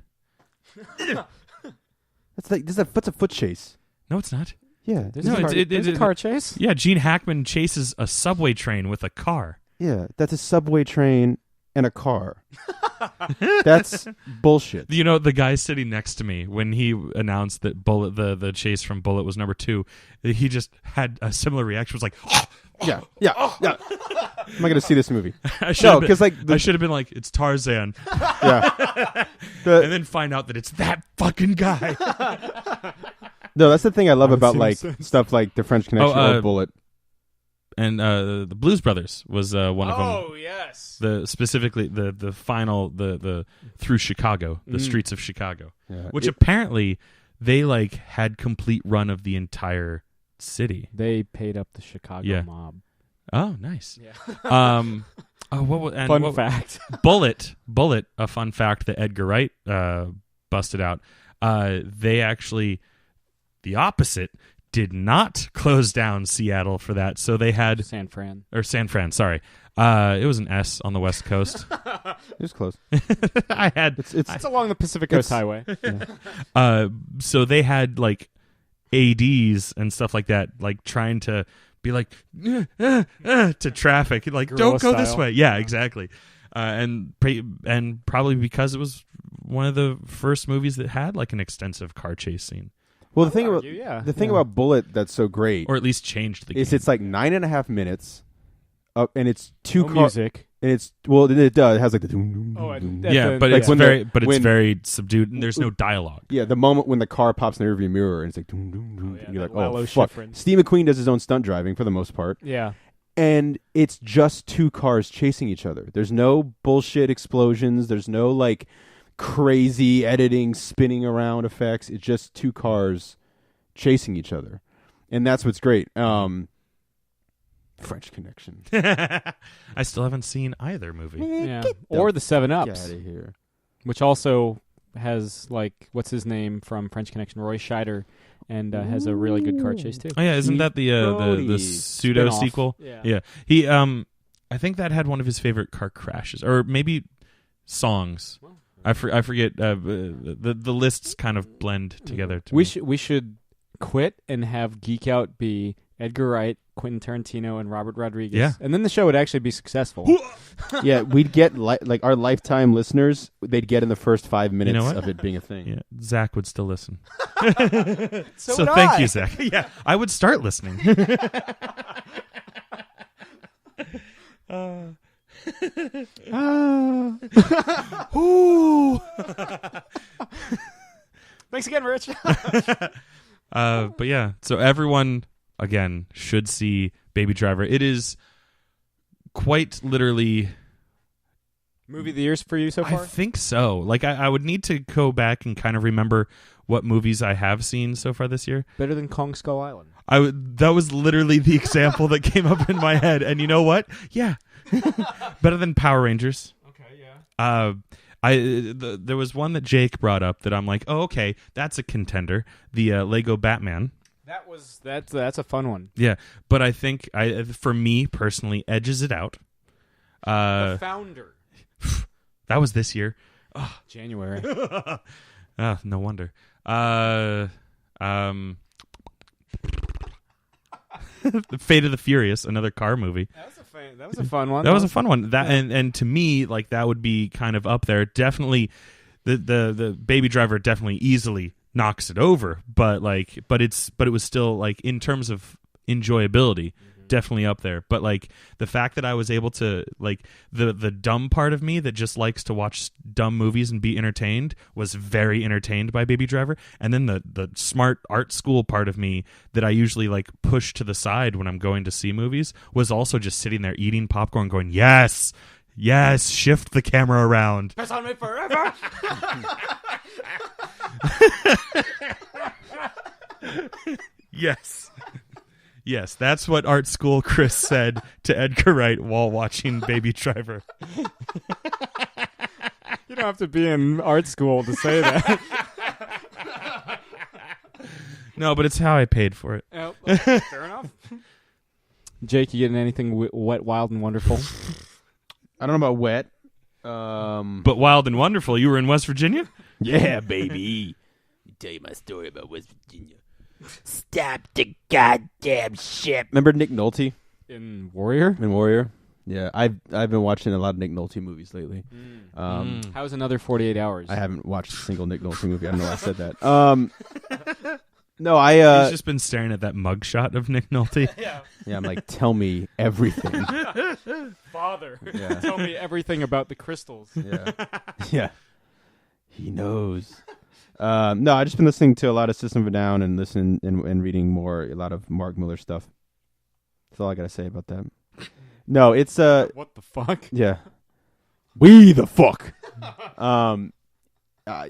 That's a foot chase.
No, it's not.
Yeah.
There's a car chase?
Yeah, Gene Hackman chases a subway train with a car.
Yeah, that's a subway train and a car. That's bullshit.
The guy sitting next to me, when he announced that Bullet, the chase from Bullet was number 2, he just had a similar reaction. Was like,
yeah. I'm not going to see this movie.
I should have been like, it's Tarzan.
Yeah.
And then find out that it's that fucking guy.
No, that's the thing I love about stuff like the French Connection or Bullet.
And the Blues Brothers was one of them.
Oh yes.
Specifically the final the through Chicago, the streets of Chicago, which apparently they had complete run of the entire city.
They paid up the Chicago mob.
Oh, nice.
Yeah. Fun fact.
Bullet. A fun fact that Edgar Wright busted out. They actually, the opposite, did not close down Seattle for that. So they had
San Fran.
Sorry. It was an S on the West Coast.
It was close.
I had
It's along the Pacific Coast Highway.
So they had like ADs and stuff like that, like trying to be like to traffic, like
Guerrilla
don't go this
style.
way. Yeah, exactly. And probably because it was one of the first movies that had like an extensive car chase scene,
Well, the thing about Bullet that's so great,
or at least changed the game.
is it's like 9.5 minutes, and it's two
No music.
and it's it does. It has like the
but
like
it's
when
very
the- when-
very subdued, and there's no dialogue.
the moment when the car pops in the rearview mirror and it's like doom, doom, doom,
yeah,
and you're like,
that Lalo
oh fuck.
Schifrin.
Steve McQueen does his own stunt driving for the most part,
Yeah.
and it's just two cars chasing each other. There's no bullshit explosions. There's no like crazy editing, spinning around effects. It's just two cars chasing each other, and that's what's great. French Connection.
I still haven't seen either movie.
Yeah. Or the 7-Ups.
Get out of here.
Which also has, like, what's his name from French Connection? Roy Scheider. And has a really good car chase, too.
Oh yeah, isn't that the
Brody.
pseudo
Spin-off.
sequel?
Yeah.
He I think that had one of his favorite car crashes, or maybe songs. I forget. The lists kind of blend together. To
We
me.
should quit and have Geek Out be Edgar Wright, Quentin Tarantino, and Robert Rodriguez.
Yeah.
And then the show would actually be successful.
Yeah, we'd get like our lifetime listeners. They'd get in the first 5 minutes
You know what?
of it being a thing.
Yeah, Zach would still listen.
So would
thank
I.
you, Zach. Yeah, I would start listening. Ooh.
Thanks again, Rich.
But yeah, so everyone again should see Baby Driver. It is quite literally.
Movie of the years for you so far?
I think so. Like I would need to go back and kind of remember what movies I have seen so far this year.
Better than Kong Skull Island.
That was literally the example that came up in my head. And you know what? Yeah. Better than Power Rangers.
Okay, yeah.
There was one that Jake brought up that I'm like, oh, okay, that's a contender. The Lego Batman.
That's a fun one.
Yeah, but I think for me personally, edges it out.
The Founder.
That was this year.
January.
No wonder. The Fate of the Furious, another car movie.
That was a fun one.
That was a fun one. That and to me, like that would be kind of up there. Definitely, the Baby Driver definitely easily knocks it over. But it was still like in terms of enjoyability, definitely up there. But like the fact that I was able to like the dumb part of me that just likes to watch dumb movies and be entertained was very entertained by Baby Driver. And then the smart art school part of me that I usually like push to the side when I'm going to see movies was also just sitting there eating popcorn going, yes, shift the camera around.
Piss on me forever.
Yes, that's what art school Chris said to Edgar Wright while watching Baby Driver.
You don't have to be in art school to say that.
No, but it's how I paid for it.
Fair enough. Jake, you getting anything wet, wild, and wonderful?
I don't know about wet.
But wild and wonderful, you were in West Virginia?
Yeah, baby. Let me tell you my story about West Virginia. Stop the goddamn ship. Remember Nick Nolte
In Warrior?
in Warrior? Yeah, I've been watching a lot of Nick Nolte movies lately.
How's another 48 hours?
I haven't watched a single Nick Nolte movie. I don't know why I said that. No,
He's just been staring at that mugshot of Nick Nolte.
yeah, I'm like, tell me everything.
Father,
Yeah.
tell me everything about the crystals.
Yeah, yeah, he knows. No, I've just been listening to a lot of System of a Down and listening and reading a lot of Mark Miller stuff. That's all I gotta say about that. No, it's
What the fuck?
yeah, we the fuck.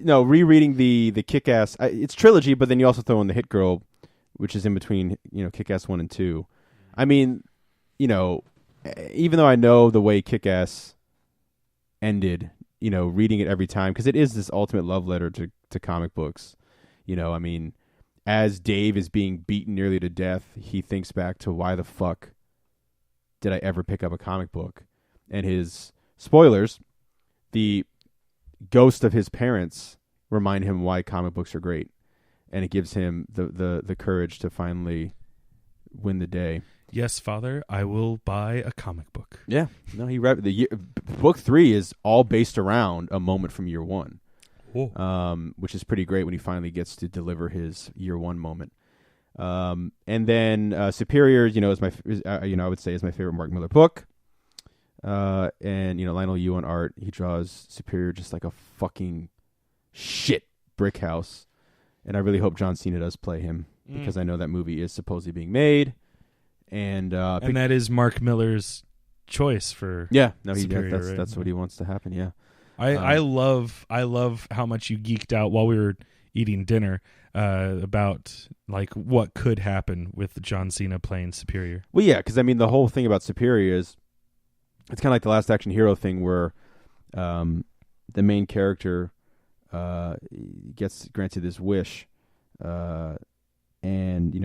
No, rereading the Kick-Ass. It's trilogy, but then you also throw in the Hit Girl, which is in between, Kick-Ass 1 and 2. I mean, even though I know the way Kick-Ass ended, reading it every time, because it is this ultimate love letter to comic books. I mean, as Dave is being beaten nearly to death, he thinks back to why the fuck did I ever pick up a comic book? And his spoilers, the ghost of his parents remind him why comic books are great, and it gives him the courage to finally win the day.
Yes, Father, I will buy a comic book.
Yeah, no, book 3 is all based around a moment from year 1, which is pretty great when he finally gets to deliver his year 1 moment. And then Superior, is I would say is my favorite Mark Millar book. And Lionel Yu on art, he draws Superior just like a fucking shit brick house, and I really hope John Cena does play him because I know that movie is supposedly being made, and
that is Mark Millar's choice for
Superior, that's
right?
what he wants to happen. Yeah,
I love how much you geeked out while we were eating dinner about like what could happen with John Cena playing Superior.
Well, yeah, because I mean the whole thing about Superior is it's kind of like the Last Action Hero thing where the main character gets granted this wish, and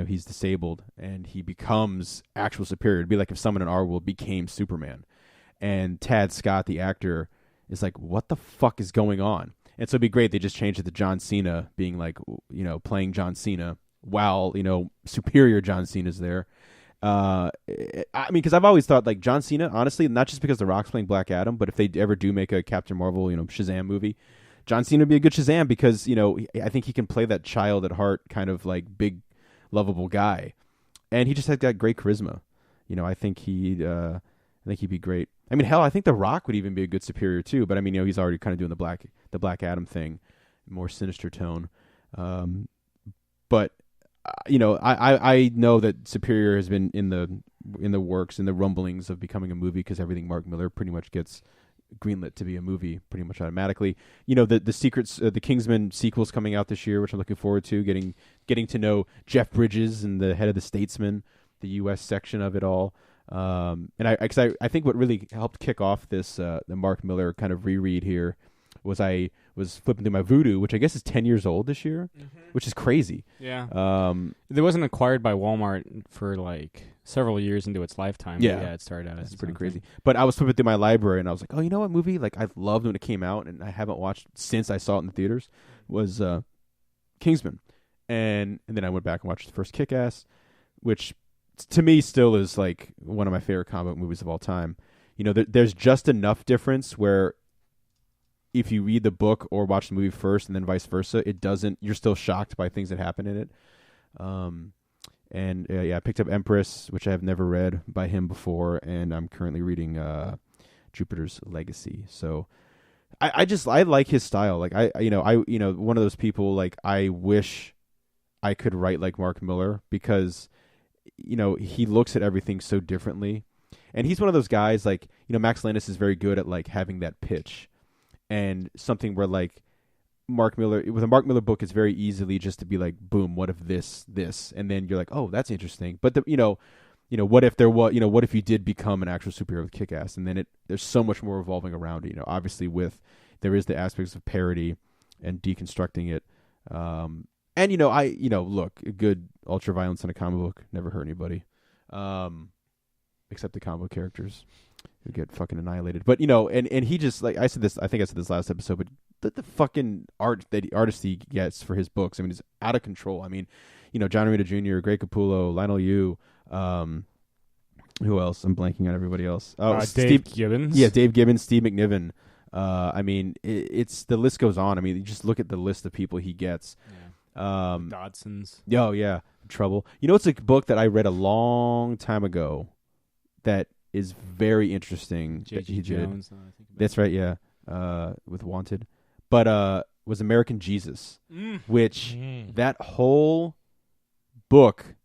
he's disabled, and he becomes actual Superior. It'd be like if someone in our world became Superman, and Tad Scott, the actor, is like, "What the fuck is going on?" And so it'd be great they just changed it to John Cena being like, playing John Cena while Superior John Cena's there. I mean, because I've always thought like John Cena, honestly, not just because The Rock's playing Black Adam, but if they ever do make a Captain Marvel, Shazam movie, John Cena would be a good Shazam because I think he can play that child at heart kind of like big, lovable guy, and he just has got great charisma. I think he'd be great. I mean, hell, I think The Rock would even be a good Superior too. But I mean, he's already kind of doing the Black Adam thing, more sinister tone. But I know that Superior has been in the works, in the rumblings of becoming a movie because everything Mark Millar pretty much gets greenlit to be a movie pretty much automatically. The Secrets, the Kingsman sequels coming out this year, which I'm looking forward to. Getting to know Jeff Bridges and the head of the Statesman, the U.S. section of it all. And I think what really helped kick off this the Mark Millar kind of reread here was I was flipping through my Voodoo, which I guess is 10 years old this year, which is crazy.
Yeah. It wasn't acquired by Walmart for like several years into its lifetime.
Yeah,
it started out as
pretty crazy. But I was flipping through my library and I was like, oh, you know what movie like I loved when it came out and I haven't watched since I saw it in the theaters was Kingsman. And then I went back and watched the first Kick-Ass, which to me still is like one of my favorite comic movies of all time. There's just enough difference where if you read the book or watch the movie first and then vice versa, you're still shocked by things that happen in it. I picked up Empress, which I have never read by him before, and I'm currently reading Jupiter's Legacy. So I like his style. Like one of those people like I wish I could write like Mark Millar because he looks at everything so differently. And he's one of those guys like, Max Landis is very good at like having that pitch. And something where like Mark Millar, with a Mark Millar book, it's very easily just to be like, boom, what if this, and then you're like, oh, that's interesting. But what if there was, what if you did become an actual superhero with Kick-Ass, and then there's so much more revolving around it. Obviously there is the aspects of parody and deconstructing it. Look, a good ultra violence in a comic book never hurt anybody, except the comic book characters who get fucking annihilated. But and he just like I said this last episode, but the fucking artist he gets for his books, I mean, is out of control. I mean, John Romita Jr., Greg Capullo, Lionel Yu, who else? I'm blanking on everybody else.
Dave Gibbons.
Yeah, Dave Gibbons, Steve McNiven. I mean, it's the list goes on. I mean, you just look at the list of people he gets.
Yeah. Dodson's.
Oh yeah, Trouble. It's a book that I read a long time ago that is very interesting.
J.G. Jones.
That's right, yeah. With Wanted. But was American Jesus, which that whole book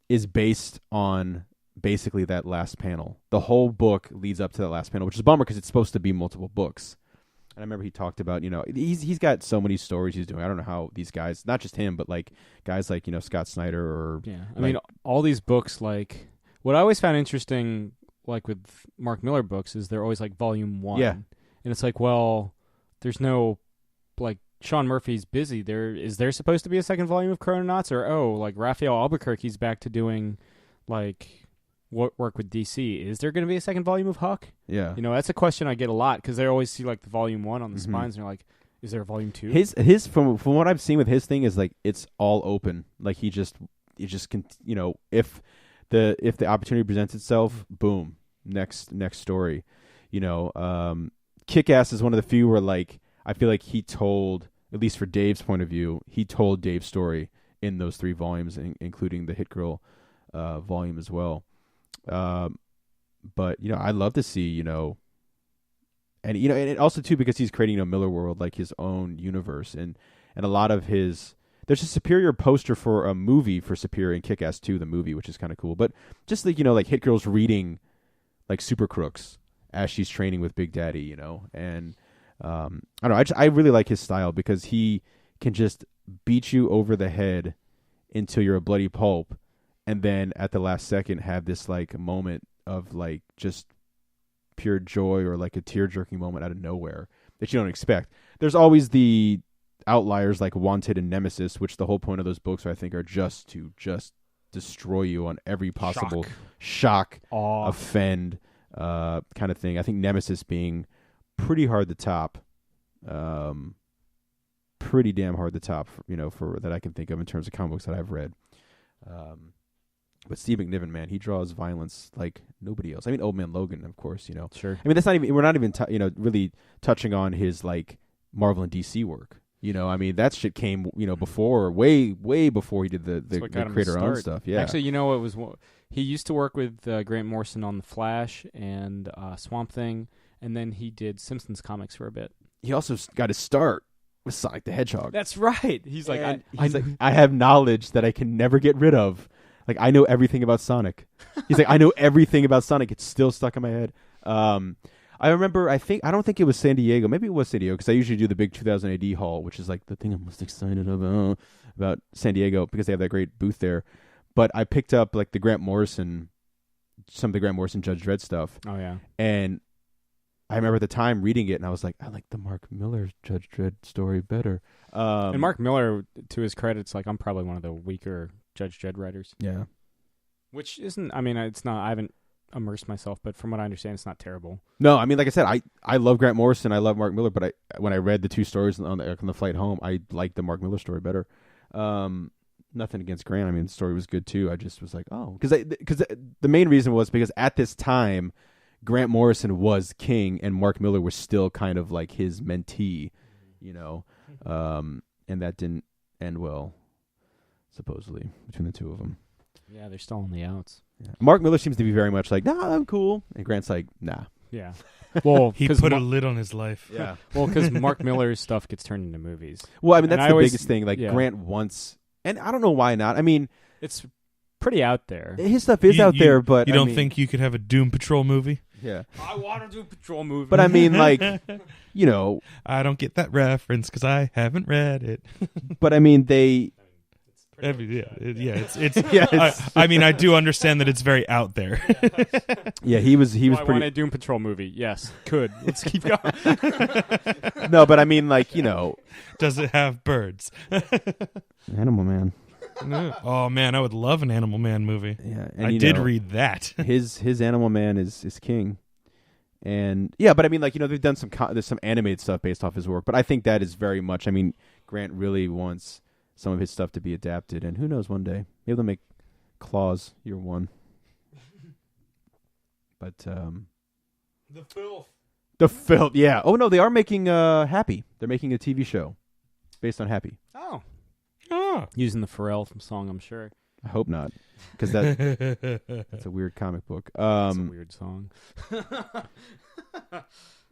is based on basically that last panel. The whole book leads up to that last panel, which is a bummer because it's supposed to be multiple books. And I remember he talked about, he's got so many stories he's doing. I don't know how these guys, not just him, but like guys like, Scott Snyder or...
Yeah, I mean, all these books, like... What I always found interesting, like with Mark Millar books, is they're always like volume 1.
Yeah.
And it's like, well, there's no like Sean Murphy's busy. Is there supposed to be a second volume of Chrononauts, or like Raphael Albuquerque's back to doing like work with DC? Is there going to be a second volume of Huck?
Yeah.
That's a question I get a lot because they always see like the volume 1 on the spines, and they're like, "Is there a volume 2?"
His from what I've seen with his thing is like it's all open. Like he just can, if the opportunity presents itself, boom, next story. Kick-Ass is one of the few where like I feel like he told, at least for Dave's point of view, he told Dave's story in those 3 volumes, including the Hit Girl volume as well. But I'd love to see and also too because he's creating Miller World, like his own universe, and a lot of his. There's a Superior poster for a movie for Superior in Kick-Ass 2, the movie, which is kind of cool. But just like like Hit Girl's reading like Super Crooks as she's training with Big Daddy, and I don't know. I really like his style because he can just beat you over the head until you're a bloody pulp, and then at the last second have this like moment of like just pure joy or like a tear-jerking moment out of nowhere that you don't expect. There's always the outliers like Wanted and Nemesis, which the whole point of those books I think are just to destroy you on every possible shock offend kind of thing. I think Nemesis being pretty hard to top, pretty damn hard to top, for that I can think of in terms of comic books that I've read. But Steve McNiven, man, he draws violence like nobody else. I mean, Old Man Logan, of course,
Sure.
I mean, that's not even, we're not even, really touching on his like Marvel and DC work. I mean, that shit came, before, way before he did the creator-owned stuff. Yeah.
Actually, it was he used to work with Grant Morrison on The Flash and Swamp Thing, and then he did Simpsons comics for a bit.
He also got his start with Sonic the Hedgehog.
That's right. He's like,
I have knowledge that I can never get rid of. Like, I know everything about Sonic. He's like, I know everything about Sonic. It's still stuck in my head. I remember, I don't think it was San Diego. Maybe it was San Diego, because I usually do the big 2000 AD haul, which is like the thing I'm most excited about San Diego, because they have that great booth there. But I picked up like some of the Grant Morrison Judge Dredd stuff.
Oh, yeah.
And I remember at the time reading it, and I was like, I like the Mark Miller Judge Dredd story better.
And Mark Miller, to his credit, it's like I'm probably one of the weaker Judge Dredd writers.
Yeah.
Which isn't, I mean, it's not, I haven't immersed myself, but from what I understand, it's not terrible.
No, I mean, like I said, I love Grant Morrison, I love Mark Miller, but when I read the 2 stories on the flight home, I liked the Mark Miller story better. Nothing against Grant. I mean, the story was good too. I just was like, oh, because the main reason was because at this time, Grant Morrison was king, and Mark Miller was still kind of like his mentee, and that didn't end well, supposedly, between the two of them.
Yeah, they're still on the outs.
Yeah. Mark Miller seems to be very much like, nah, I'm cool, and Grant's like, nah.
Yeah. Well,
he put a lid on his life.
Yeah.
Well, because Mark Miller's stuff gets turned into movies.
Well, I mean, that's the biggest thing. Like, Grant wants, and I don't know why not. I mean,
it's pretty out there.
His stuff is out there, but
you don't think you could have a Doom Patrol movie?
Yeah.
I want to do a Patrol movie.
But I mean, like,
I don't get that reference because I haven't read it.
But I mean, they.
I mean, I do understand that it's very out there.
Yeah, he was
pretty.
I
want a Doom Patrol movie. Yes, could. Let's keep going.
No, but I mean, like,
does it have birds?
Animal Man.
Oh man, I would love an Animal Man movie.
Yeah, and
I did read that.
His Animal Man is king, and yeah, but I mean, like, they've done there's some animated stuff based off his work, but I think that is very much. I mean, Grant really wants some of his stuff to be adapted, and who knows, one day maybe they'll make Claws year 1. But
the
filth, yeah. Oh no, they are making Happy. They're making a TV show based on Happy.
Oh, using the Pharrell song, I'm sure.
I hope not, because that's a weird comic book.
It's a weird song.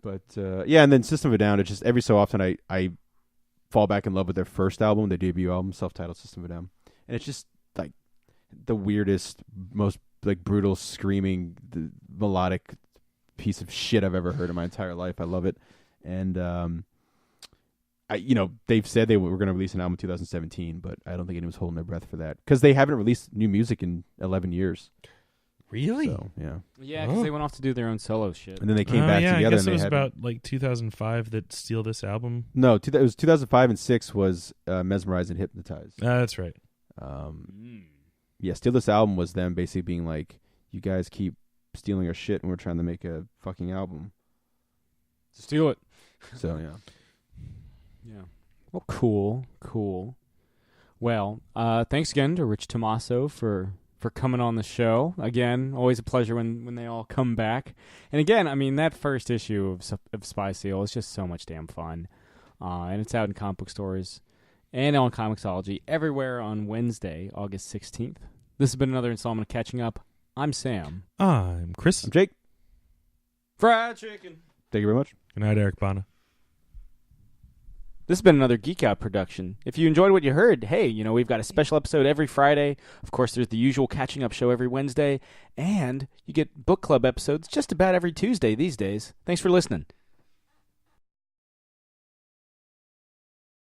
But yeah, and then System of a Down. It's just every so often I fall back in love with their first album, their debut album, self-titled System of a Down, and it's just like the weirdest, most like brutal, screaming, melodic piece of shit I've ever heard in my entire life. I love it, and they've said they were going to release an album in 2017, but I don't think anyone's holding their breath for that because they haven't released new music in 11 years.
Really?
So, yeah.
Yeah, because they went off to do their own solo shit.
And then they came back together.
I guess
and
it was
had,
about like 2005 that Steal This Album.
No, it was 2005 and 6 was Mesmerize and Hypnotize.
That's right.
Yeah, Steal This Album was them basically being like, you guys keep stealing our shit and we're trying to make a fucking album.
Steal it.
So, yeah.
Yeah. Well, cool. Well, thanks again to Rich Tommaso for coming on the show. Again, always a pleasure when they all come back. And again, I mean, that first issue of Spy Seal is just so much damn fun. And it's out in comic book stores and on Comixology everywhere on Wednesday, August 16th. This has been another installment of Catching Up. I'm Sam.
I'm Chris.
I'm Jake.
Fried chicken.
Thank you very much.
Good night, Eric Bana.
This has been another Geek Out production. If you enjoyed what you heard, hey, we've got a special episode every Friday. Of course, there's the usual Catching Up show every Wednesday. And you get book club episodes just about every Tuesday these days. Thanks for listening.